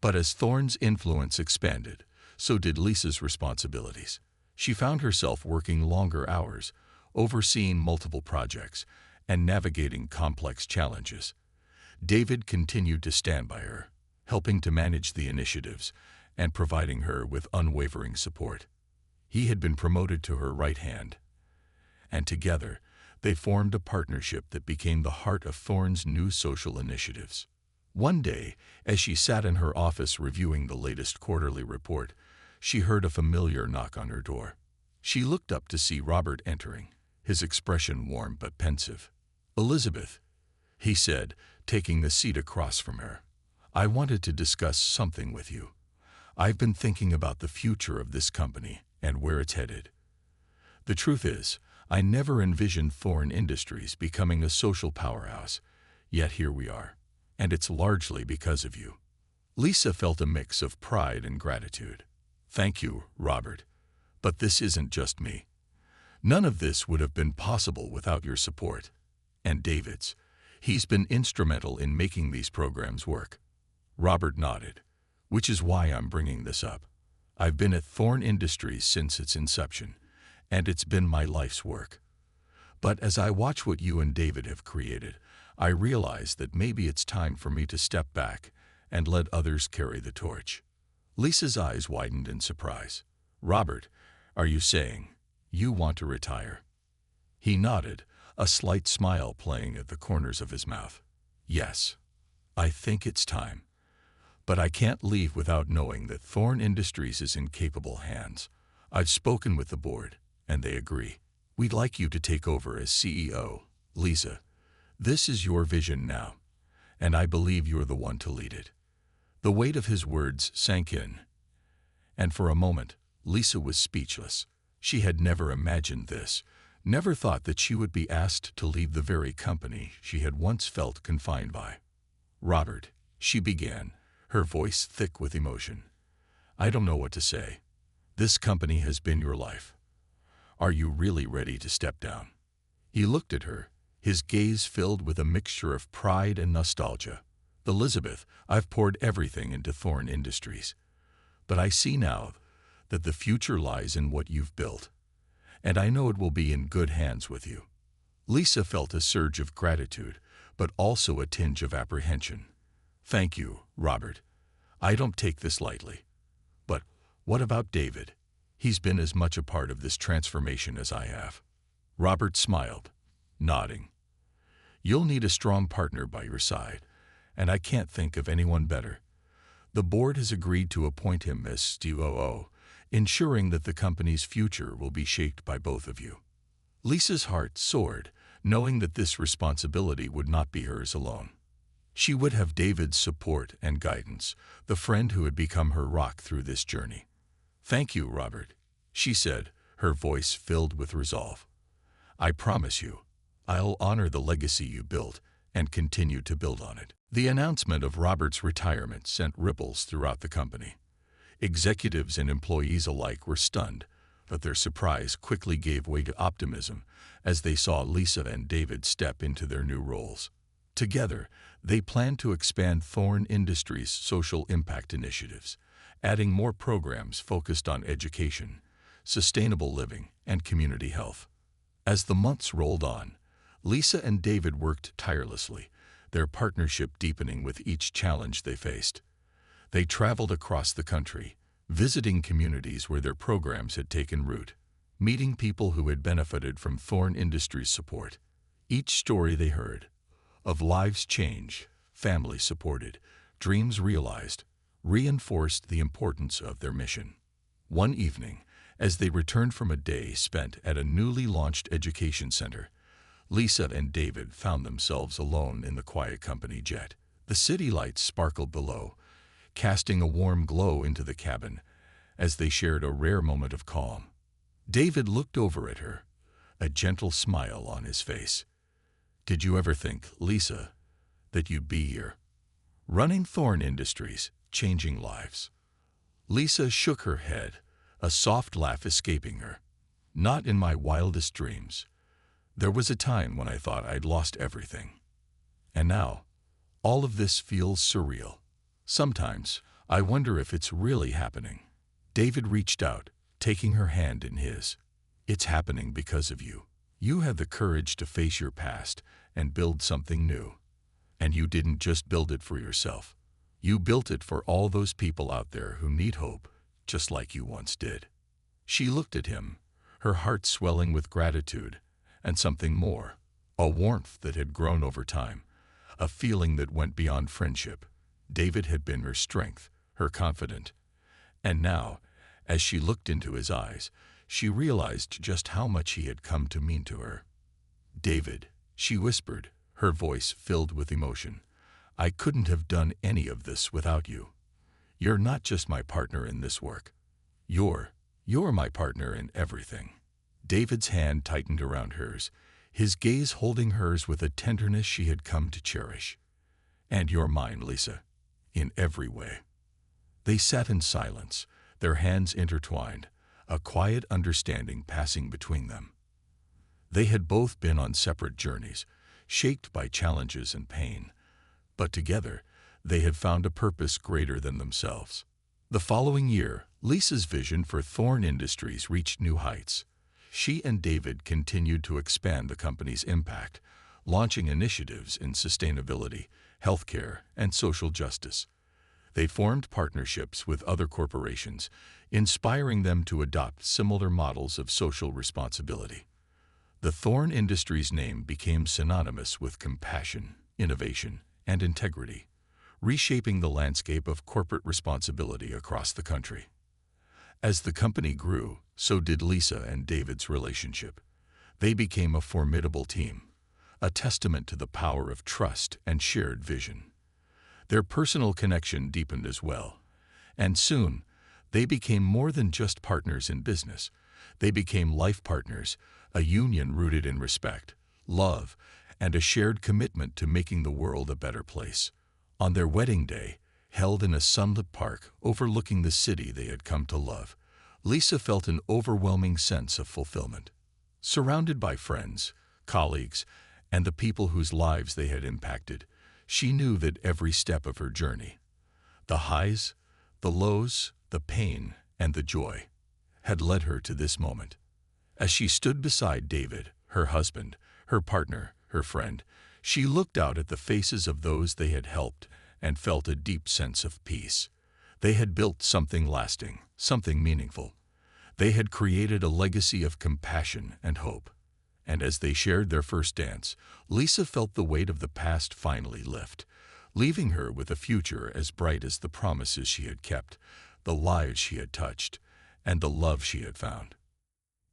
But as Thorne's influence expanded, so did Lisa's responsibilities. She found herself working longer hours, overseeing multiple projects, and navigating complex challenges. David continued to stand by her, helping to manage the initiatives and providing her with unwavering support. He had been promoted to her right hand, and together they formed a partnership that became the heart of Thorne's new social initiatives. One day, as she sat in her office reviewing the latest quarterly report, she heard a familiar knock on her door. She looked up to see Robert entering, his expression warm but pensive. "Elizabeth," he said, taking the seat across from her. "I wanted to discuss something with you. I've been thinking about the future of this company and where it's headed. The truth is, I never envisioned Thorne Industries becoming a social powerhouse, yet here we are. And it's largely because of you." Lisa felt a mix of pride and gratitude. "Thank you, Robert. But this isn't just me. None of this would have been possible without your support. And David's. He's been instrumental in making these programs work." Robert nodded. "Which is why I'm bringing this up. I've been at Thorne Industries since its inception, and it's been my life's work. But as I watch what you and David have created, I realize that maybe it's time for me to step back and let others carry the torch." Lisa's eyes widened in surprise. "Robert, are you saying you want to retire?" He nodded, a slight smile playing at the corners of his mouth. "Yes, I think it's time. But I can't leave without knowing that Thorne Industries is in capable hands. I've spoken with the board, and they agree. We'd like you to take over as CEO, Lisa. This is your vision now, and I believe you're the one to lead it." The weight of his words sank in, and for a moment, Lisa was speechless. She had never imagined this, never thought that she would be asked to leave the very company she had once felt confined by. "Robert," she began, her voice thick with emotion, "I don't know what to say. This company has been your life. Are you really ready to step down?" He looked at her, his gaze filled with a mixture of pride and nostalgia. "Elizabeth, I've poured everything into Thorne Industries. But I see now that the future lies in what you've built, and I know it will be in good hands with you." Lisa felt a surge of gratitude, but also a tinge of apprehension. "Thank you, Robert. I don't take this lightly. But what about David? He's been as much a part of this transformation as I have." Robert smiled, nodding. "You'll need a strong partner by your side, and I can't think of anyone better. The board has agreed to appoint him as COO, ensuring that the company's future will be shaped by both of you." Lisa's heart soared, knowing that this responsibility would not be hers alone. She would have David's support and guidance, the friend who had become her rock through this journey. "Thank you, Robert," she said, her voice filled with resolve. "I promise you, I'll honor the legacy you built and continue to build on it." The announcement of Robert's retirement sent ripples throughout the company. Executives and employees alike were stunned, but their surprise quickly gave way to optimism as they saw Lisa and David step into their new roles. Together, they planned to expand Thorne Industries' social impact initiatives, adding more programs focused on education, sustainable living, and community health. As the months rolled on, Lisa and David worked tirelessly, their partnership deepening with each challenge they faced. They traveled across the country, visiting communities where their programs had taken root, meeting people who had benefited from Thorne Industries' support. Each story they heard, of lives changed, families supported, dreams realized, reinforced the importance of their mission. One evening, as they returned from a day spent at a newly launched education center, Lisa and David found themselves alone in the quiet company jet. The city lights sparkled below, casting a warm glow into the cabin as they shared a rare moment of calm. David looked over at her, a gentle smile on his face. "Did you ever think, Lisa, that you'd be here? Running Thorne Industries, changing lives." Lisa shook her head, a soft laugh escaping her. "Not in my wildest dreams. There was a time when I thought I'd lost everything. And now, all of this feels surreal. Sometimes, I wonder if it's really happening." David reached out, taking her hand in his. "It's happening because of you. You had the courage to face your past and build something new. And you didn't just build it for yourself. You built it for all those people out there who need hope, just like you once did." She looked at him, her heart swelling with gratitude and something more, a warmth that had grown over time, a feeling that went beyond friendship. David had been her strength, her confidant. And now, as she looked into his eyes, she realized just how much he had come to mean to her. "David," she whispered, her voice filled with emotion, "I couldn't have done any of this without you. You're not just my partner in this work. You're my partner in everything." David's hand tightened around hers, his gaze holding hers with a tenderness she had come to cherish. "And you're mine, Lisa, in every way." They sat in silence, their hands intertwined, a quiet understanding passing between them. They had both been on separate journeys, shaped by challenges and pain, but together they had found a purpose greater than themselves. The following year, Lisa's vision for Thorne Industries reached new heights. She and David continued to expand the company's impact, launching initiatives in sustainability, healthcare, and social justice. They formed partnerships with other corporations, inspiring them to adopt similar models of social responsibility. The Thorne Industries name became synonymous with compassion, innovation, and integrity, reshaping the landscape of corporate responsibility across the country. As the company grew, so did Lisa and David's relationship. They became a formidable team, a testament to the power of trust and shared vision. Their personal connection deepened as well, and soon they became more than just partners in business. They became life partners, a union rooted in respect, love, and a shared commitment to making the world a better place. On their wedding day, held in a sunlit park overlooking the city they had come to love, Lisa felt an overwhelming sense of fulfillment. Surrounded by friends, colleagues, and the people whose lives they had impacted, she knew that every step of her journey, the highs, the lows, the pain, and the joy, had led her to this moment. As she stood beside David, her husband, her partner, her friend, she looked out at the faces of those they had helped and felt a deep sense of peace. They had built something lasting, something meaningful. They had created a legacy of compassion and hope. And as they shared their first dance, Lisa felt the weight of the past finally lift, leaving her with a future as bright as the promises she had kept, the lives she had touched, and the love she had found.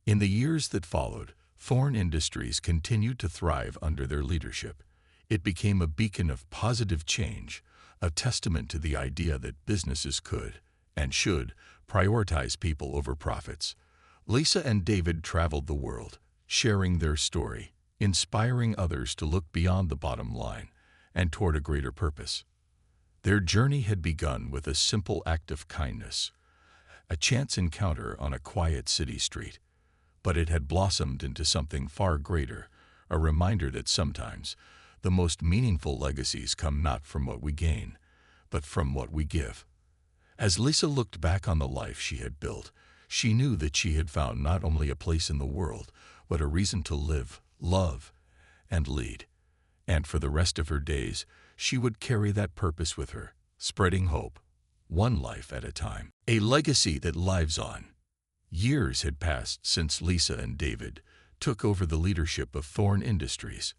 In the years that followed, Thorne Industries continued to thrive under their leadership. It became a beacon of positive change, a testament to the idea that businesses could, and should, prioritize people over profits. Lisa and David traveled the world, sharing their story, inspiring others to look beyond the bottom line and toward a greater purpose. Their journey had begun with a simple act of kindness, a chance encounter on a quiet city street, but it had blossomed into something far greater, a reminder that sometimes the most meaningful legacies come not from what we gain, but from what we give. As Lisa looked back on the life she had built, she knew that she had found not only a place in the world, but a reason to live, love, and lead. And for the rest of her days, she would carry that purpose with her, spreading hope, one life at a time, a legacy that lives on. Years had passed since Lisa and David took over the leadership of Thorne Industries.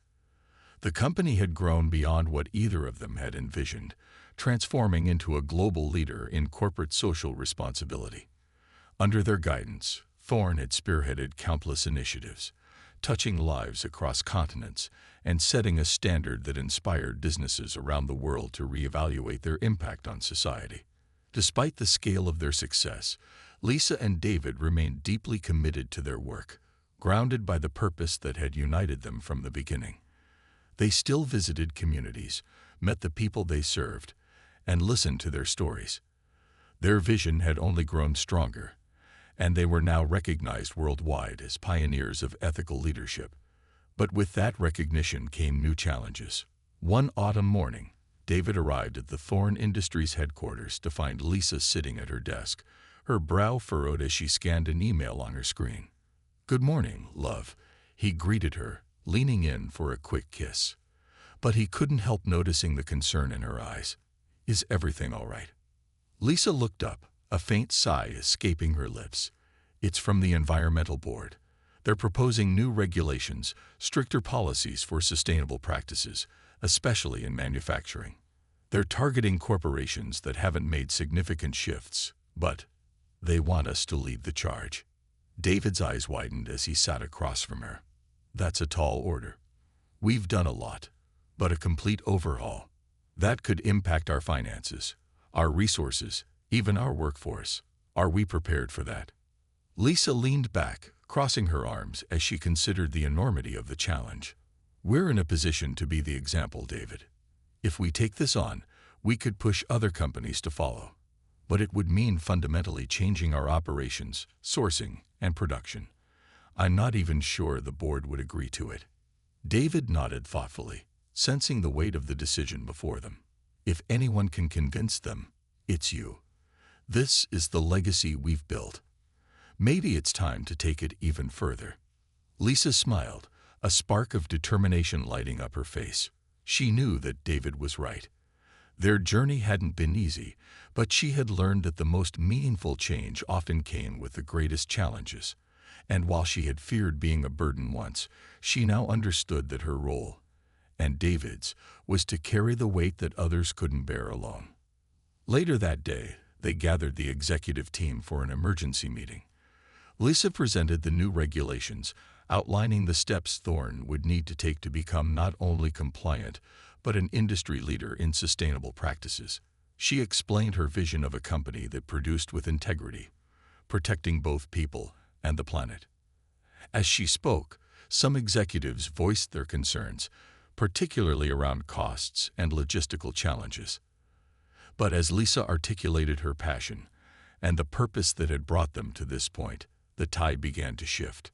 The company had grown beyond what either of them had envisioned, transforming into a global leader in corporate social responsibility. Under their guidance, Thorne had spearheaded countless initiatives, touching lives across continents and setting a standard that inspired businesses around the world to reevaluate their impact on society. Despite the scale of their success, Lisa and David remained deeply committed to their work, grounded by the purpose that had united them from the beginning. They still visited communities, met the people they served, and listened to their stories. Their vision had only grown stronger, and they were now recognized worldwide as pioneers of ethical leadership. But with that recognition came new challenges. One autumn morning, David arrived at the Thorne Industries headquarters to find Lisa sitting at her desk, her brow furrowed as she scanned an email on her screen. "Good morning, love," he greeted her, leaning in for a quick kiss. but he couldn't help noticing the concern in her eyes. "Is everything all right?" Lisa looked up, a faint sigh escaping her lips. "It's from the Environmental Board. They're proposing new regulations, stricter policies for sustainable practices, especially in manufacturing. They're targeting corporations that haven't made significant shifts, but they want us to lead the charge." David's eyes widened as he sat across from her. "That's a tall order. We've done a lot, but a complete overhaul. That could impact our finances, our resources, even our workforce. Are we prepared for that?" Lisa leaned back, crossing her arms as she considered the enormity of the challenge. "We're in a position to be the example, David. If we take this on, we could push other companies to follow. But it would mean fundamentally changing our operations, sourcing, and production. I'm not even sure the board would agree to it." David nodded thoughtfully, sensing the weight of the decision before them. "If anyone can convince them, it's you. This is the legacy we've built. Maybe it's time to take it even further." Lisa smiled, a spark of determination lighting up her face. She knew that David was right. Their journey hadn't been easy, but she had learned that the most meaningful change often came with the greatest challenges. And while she had feared being a burden once, she now understood that her role, and David's, was to carry the weight that others couldn't bear alone. Later that day, they gathered the executive team for an emergency meeting. Lisa presented the new regulations, outlining the steps Thorne would need to take to become not only compliant, but an industry leader in sustainable practices. She explained her vision of a company that produced with integrity, protecting both people and the planet. As she spoke, some executives voiced their concerns, particularly around costs and logistical challenges. But as Lisa articulated her passion and the purpose that had brought them to this point, the tide began to shift.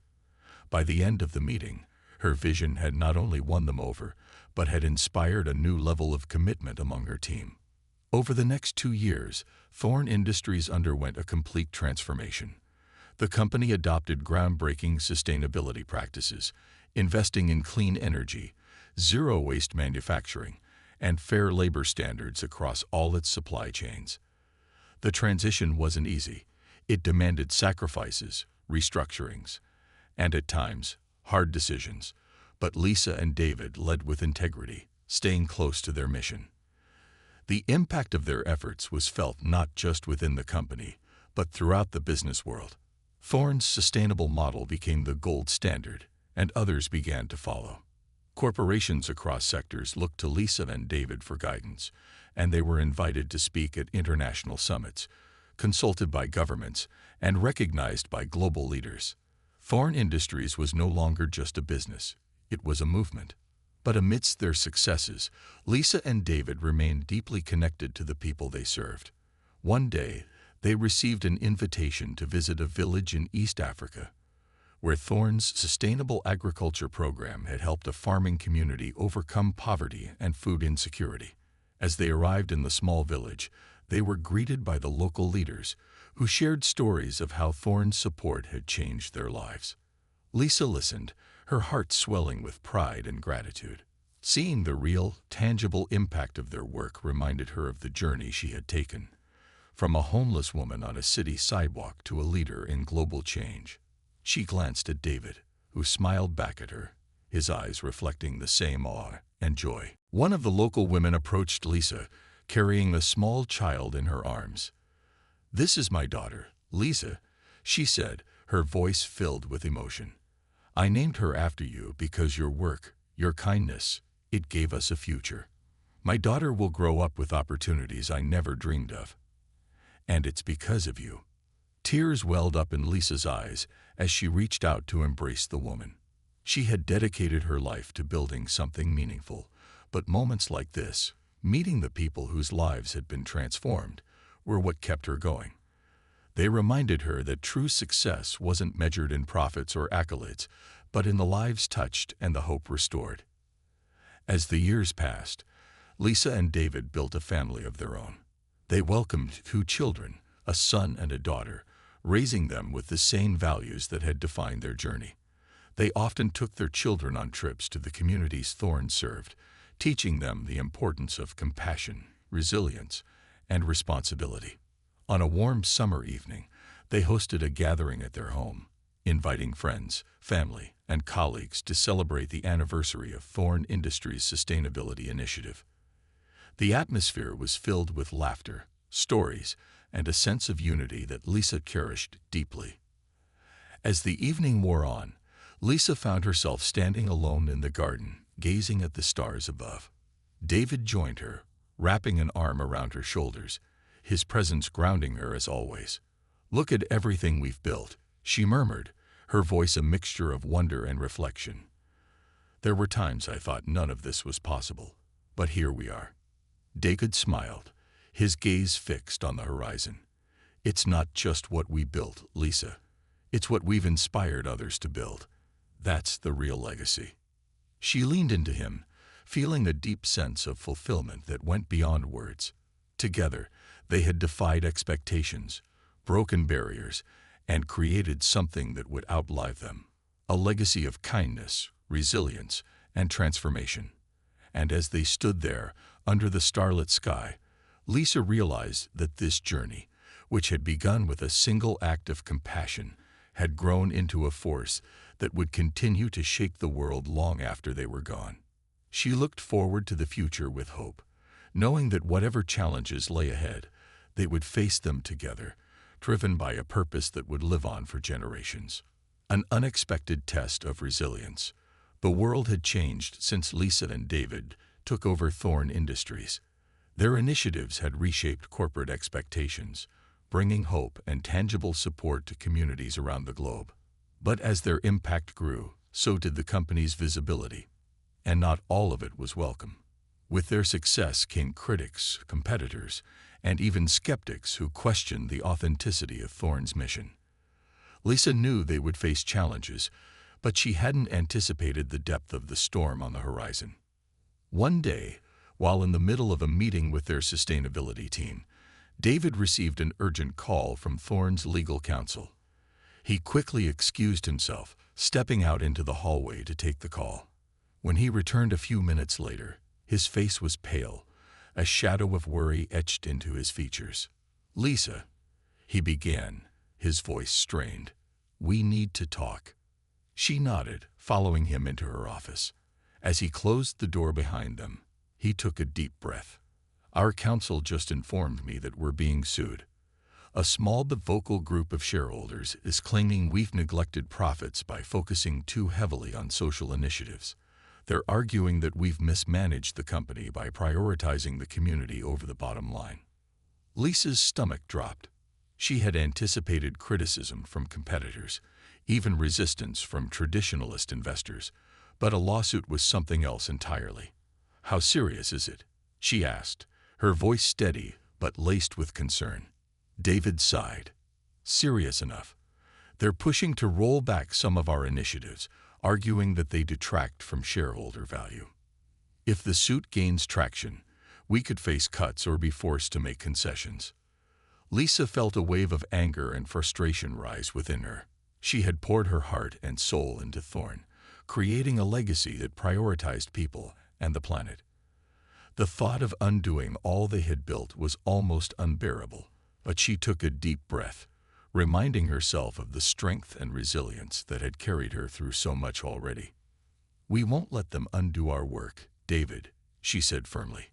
By the end of the meeting, her vision had not only won them over, but had inspired a new level of commitment among her team. Over the next 2 years, Thorne Industries underwent a complete transformation. The company adopted groundbreaking sustainability practices, investing in clean energy, zero-waste manufacturing, and fair labor standards across all its supply chains. The transition wasn't easy. It demanded sacrifices, restructurings, and at times, hard decisions. But Lisa and David led with integrity, staying close to their mission. The impact of their efforts was felt not just within the company, but throughout the business world. Thorne's sustainable model became the gold standard, and others began to follow. Corporations across sectors looked to Lisa and David for guidance, and they were invited to speak at international summits, consulted by governments, and recognized by global leaders. Thorne Industries was no longer just a business, it was a movement. But amidst their successes, Lisa and David remained deeply connected to the people they served. One day, they received an invitation to visit a village in East Africa, where Thorne's sustainable agriculture program had helped a farming community overcome poverty and food insecurity. As they arrived in the small village, they were greeted by the local leaders, who shared stories of how Thorne's support had changed their lives. Lisa listened, her heart swelling with pride and gratitude. Seeing the real, tangible impact of their work reminded her of the journey she had taken, from a homeless woman on a city sidewalk to a leader in global change. She glanced at David, who smiled back at her, his eyes reflecting the same awe and joy. One of the local women approached Lisa, carrying a small child in her arms. "This is my daughter, Lisa," she said, her voice filled with emotion. "I named her after you because your work, your kindness, it gave us a future. My daughter will grow up with opportunities I never dreamed of. And it's because of you." Tears welled up in Lisa's eyes as she reached out to embrace the woman. She had dedicated her life to building something meaningful, but moments like this, meeting the people whose lives had been transformed, were what kept her going. They reminded her that true success wasn't measured in profits or accolades, but in the lives touched and the hope restored. As the years passed, Lisa and David built a family of their own. They welcomed 2 children, a son and a daughter, raising them with the same values that had defined their journey. They often took their children on trips to the communities Thorne served, teaching them the importance of compassion, resilience, and responsibility. On a warm summer evening, they hosted a gathering at their home, inviting friends, family, and colleagues to celebrate the anniversary of Thorne Industries' sustainability initiative. The atmosphere was filled with laughter, stories, and a sense of unity that Lisa cherished deeply. As the evening wore on, Lisa found herself standing alone in the garden, gazing at the stars above. David joined her, wrapping an arm around her shoulders, his presence grounding her as always. "Look at everything we've built," she murmured, her voice a mixture of wonder and reflection. "There were times I thought none of this was possible, but here we are." David smiled, his gaze fixed on the horizon. "It's not just what we built, Lisa. It's what we've inspired others to build. That's the real legacy." She leaned into him, feeling a deep sense of fulfillment that went beyond words. Together, they had defied expectations, broken barriers, and created something that would outlive them. A legacy of kindness, resilience, and transformation. And as they stood there, under the starlit sky, Lisa realized that this journey, which had begun with a single act of compassion, had grown into a force that would continue to shake the world long after they were gone. She looked forward to the future with hope, knowing that whatever challenges lay ahead, they would face them together, driven by a purpose that would live on for generations. An unexpected test of resilience. The world had changed since Lisa and David took over Thorne Industries. Their initiatives had reshaped corporate expectations, bringing hope and tangible support to communities around the globe. But as their impact grew, so did the company's visibility. And not all of it was welcome. With their success came critics, competitors, and even skeptics who questioned the authenticity of Thorne's mission. Lisa knew they would face challenges, but she hadn't anticipated the depth of the storm on the horizon. One day, while in the middle of a meeting with their sustainability team, David received an urgent call from Thorne's legal counsel. He quickly excused himself, stepping out into the hallway to take the call. When he returned a few minutes later, his face was pale, a shadow of worry etched into his features. "Lisa," he began, his voice strained, "we need to talk." She nodded, following him into her office. As he closed the door behind them, he took a deep breath. "Our counsel just informed me that we're being sued. A small but vocal group of shareholders is claiming we've neglected profits by focusing too heavily on social initiatives. They're arguing that we've mismanaged the company by prioritizing the community over the bottom line." Lisa's stomach dropped. She had anticipated criticism from competitors, even resistance from traditionalist investors, but a lawsuit was something else entirely. "How serious is it?" she asked, her voice steady but laced with concern. David sighed. "Serious enough. They're pushing to roll back some of our initiatives, arguing that they detract from shareholder value. If the suit gains traction, we could face cuts or be forced to make concessions." Lisa felt a wave of anger and frustration rise within her. She had poured her heart and soul into Thorne, creating a legacy that prioritized people and the planet. The thought of undoing all they had built was almost unbearable, but she took a deep breath, reminding herself of the strength and resilience that had carried her through so much already. "We won't let them undo our work, David," she said firmly.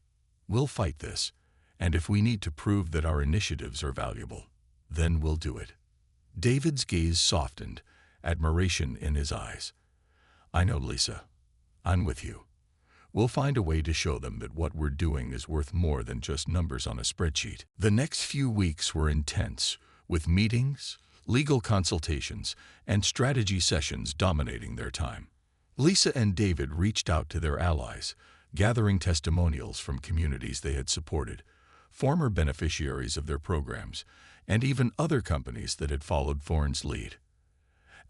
"We'll fight this, and if we need to prove that our initiatives are valuable, then we'll do it." David's gaze softened, admiration in his eyes. "I know, Lisa. I'm with you. We'll find a way to show them that what we're doing is worth more than just numbers on a spreadsheet." The next few weeks were intense, with meetings, legal consultations, and strategy sessions dominating their time. Lisa and David reached out to their allies, gathering testimonials from communities they had supported, former beneficiaries of their programs, and even other companies that had followed Thorne's lead.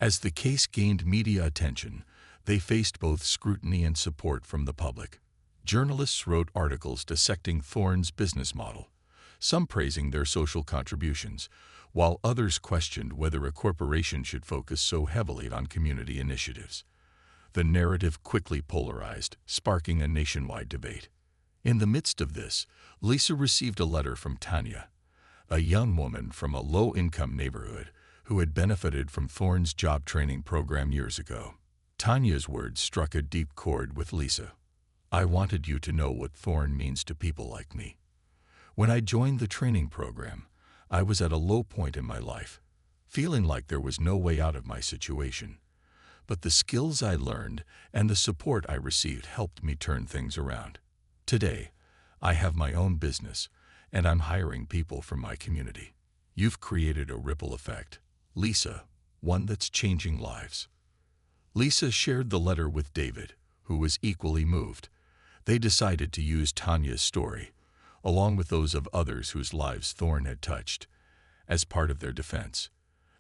As the case gained media attention, they faced both scrutiny and support from the public. Journalists wrote articles dissecting Thorne's business model, some praising their social contributions, while others questioned whether a corporation should focus so heavily on community initiatives. The narrative quickly polarized, sparking a nationwide debate. In the midst of this, Lisa received a letter from Tanya, a young woman from a low-income neighborhood who had benefited from Thorne's job training program years ago. Tanya's words struck a deep chord with Lisa. "I wanted you to know what Thorne means to people like me. When I joined the training program, I was at a low point in my life, feeling like there was no way out of my situation. But the skills I learned and the support I received helped me turn things around. Today, I have my own business, and I'm hiring people from my community. You've created a ripple effect, Lisa, one that's changing lives." Lisa shared the letter with David, who was equally moved. They decided to use Tanya's story, along with those of others whose lives Thorne had touched, as part of their defense.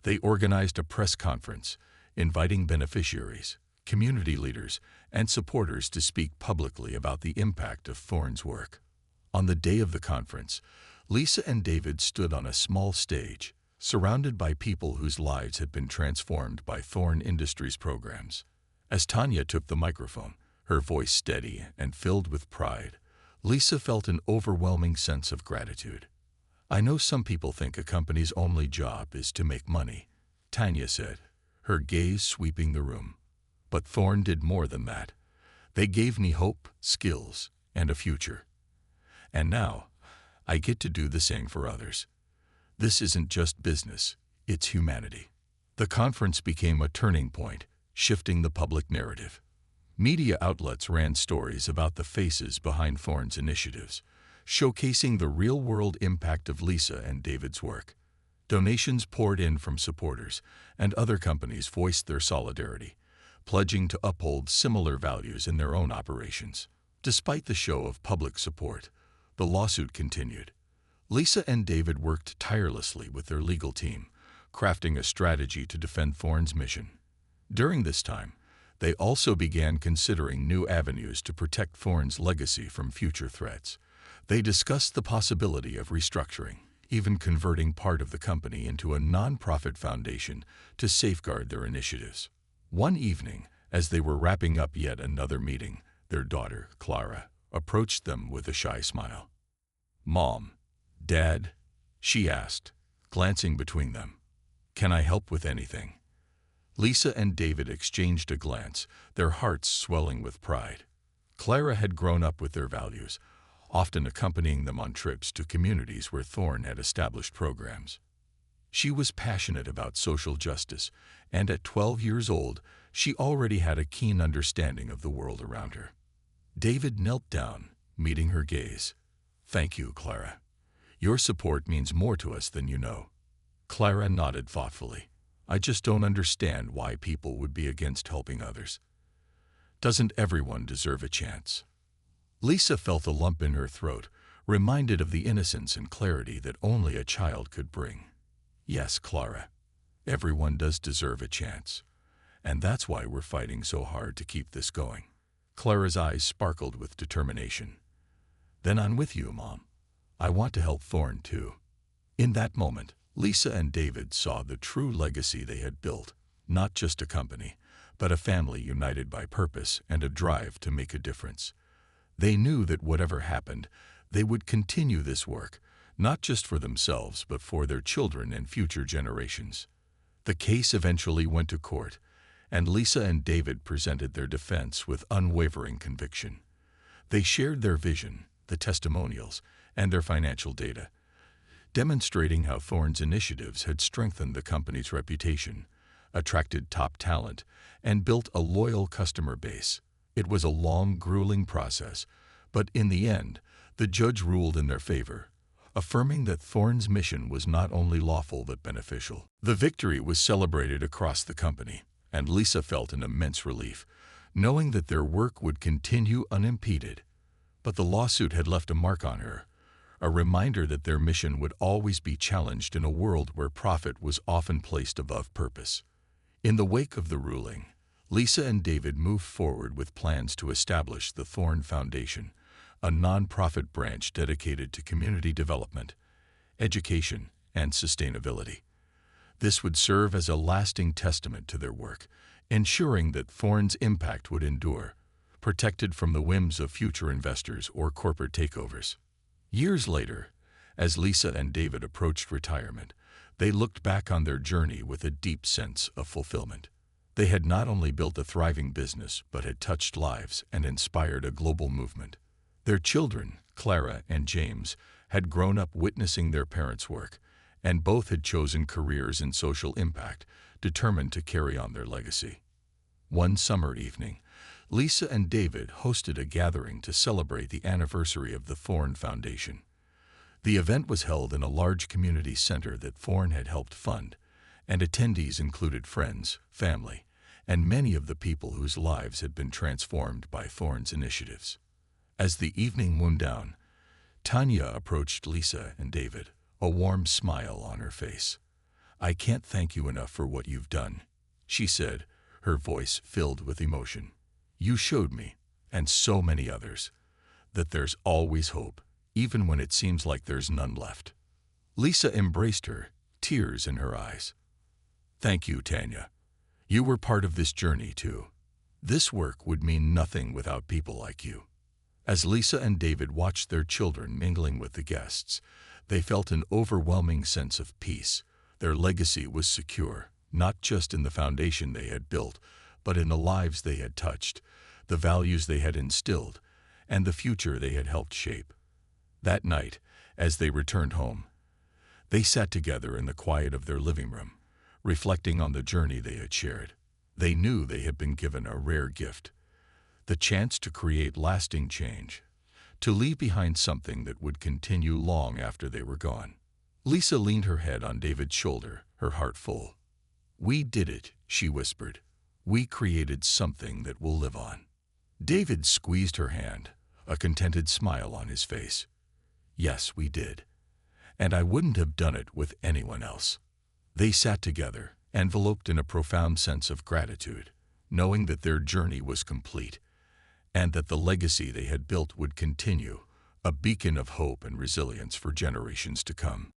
They organized a press conference, inviting beneficiaries, community leaders, and supporters to speak publicly about the impact of Thorne's work. On the day of the conference, Lisa and David stood on a small stage, surrounded by people whose lives had been transformed by Thorne Industries programs. As Tanya took the microphone, her voice steady and filled with pride, Lisa felt an overwhelming sense of gratitude. "I know some people think a company's only job is to make money," Tanya said, her gaze sweeping the room. "But Thorne did more than that. They gave me hope, skills, and a future. And now, I get to do the same for others. This isn't just business, it's humanity." The conference became a turning point, shifting the public narrative. Media outlets ran stories about the faces behind Thorne's initiatives, showcasing the real-world impact of Lisa and David's work. Donations poured in from supporters, and other companies voiced their solidarity, pledging to uphold similar values in their own operations. Despite the show of public support, the lawsuit continued. Lisa and David worked tirelessly with their legal team, crafting a strategy to defend Thorne's mission. During this time, they also began considering new avenues to protect Thorne's legacy from future threats. They discussed the possibility of restructuring, even converting part of the company into a non-profit foundation to safeguard their initiatives. One evening, as they were wrapping up yet another meeting, their daughter, Clara, approached them with a shy smile. "Mom, Dad," she asked, glancing between them, "can I help with anything?" Lisa and David exchanged a glance, their hearts swelling with pride. Clara had grown up with their values, often accompanying them on trips to communities where Thorne had established programs. She was passionate about social justice, and at 12 years old, she already had a keen understanding of the world around her. David knelt down, meeting her gaze. "Thank you, Clara. Your support means more to us than you know." Clara nodded thoughtfully. "I just don't understand why people would be against helping others. Doesn't everyone deserve a chance?" Lisa felt a lump in her throat, reminded of the innocence and clarity that only a child could bring. "Yes, Clara, everyone does deserve a chance. And that's why we're fighting so hard to keep this going." Clara's eyes sparkled with determination. "Then I'm with you, Mom. I want to help Thorne too." In that moment, Lisa and David saw the true legacy they had built, not just a company, but a family united by purpose and a drive to make a difference. They knew that whatever happened, they would continue this work, not just for themselves, but for their children and future generations. The case eventually went to court, and Lisa and David presented their defense with unwavering conviction. They shared their vision, the testimonials, and their financial data, demonstrating how Thorne's initiatives had strengthened the company's reputation, attracted top talent, and built a loyal customer base. It was a long, grueling process, but in the end, the judge ruled in their favor, affirming that Thorne's mission was not only lawful but beneficial. The victory was celebrated across the company, and Lisa felt an immense relief, knowing that their work would continue unimpeded. But the lawsuit had left a mark on her, a reminder that their mission would always be challenged in a world where profit was often placed above purpose. In the wake of the ruling, Lisa and David moved forward with plans to establish the Thorne Foundation, a non-profit branch dedicated to community development, education, and sustainability. This would serve as a lasting testament to their work, ensuring that Thorne's impact would endure, protected from the whims of future investors or corporate takeovers. Years later, as Lisa and David approached retirement, they looked back on their journey with a deep sense of fulfillment. They had not only built a thriving business, but had touched lives and inspired a global movement. Their children, Clara and James, had grown up witnessing their parents' work, and both had chosen careers in social impact, determined to carry on their legacy. One summer evening, Lisa and David hosted a gathering to celebrate the anniversary of the Thorne Foundation. The event was held in a large community center that Thorne had helped fund, and attendees included friends, family, and many of the people whose lives had been transformed by Thorne's initiatives. As the evening wound down, Tanya approached Lisa and David, a warm smile on her face. "I can't thank you enough for what you've done," she said, her voice filled with emotion. "You showed me, and so many others, that there's always hope, even when it seems like there's none left." Lisa embraced her, tears in her eyes. "Thank you, Tanya. You were part of this journey, too. This work would mean nothing without people like you." As Lisa and David watched their children mingling with the guests, they felt an overwhelming sense of peace. Their legacy was secure, not just in the foundation they had built, but in the lives they had touched, the values they had instilled, and the future they had helped shape. That night, as they returned home, they sat together in the quiet of their living room, reflecting on the journey they had shared. They knew they had been given a rare gift, the chance to create lasting change, to leave behind something that would continue long after they were gone. Lisa leaned her head on David's shoulder, her heart full. "We did it," she whispered. "We created something that will live on." David squeezed her hand, a contented smile on his face. "Yes, we did. And I wouldn't have done it with anyone else." They sat together, enveloped in a profound sense of gratitude, knowing that their journey was complete, and that the legacy they had built would continue, a beacon of hope and resilience for generations to come.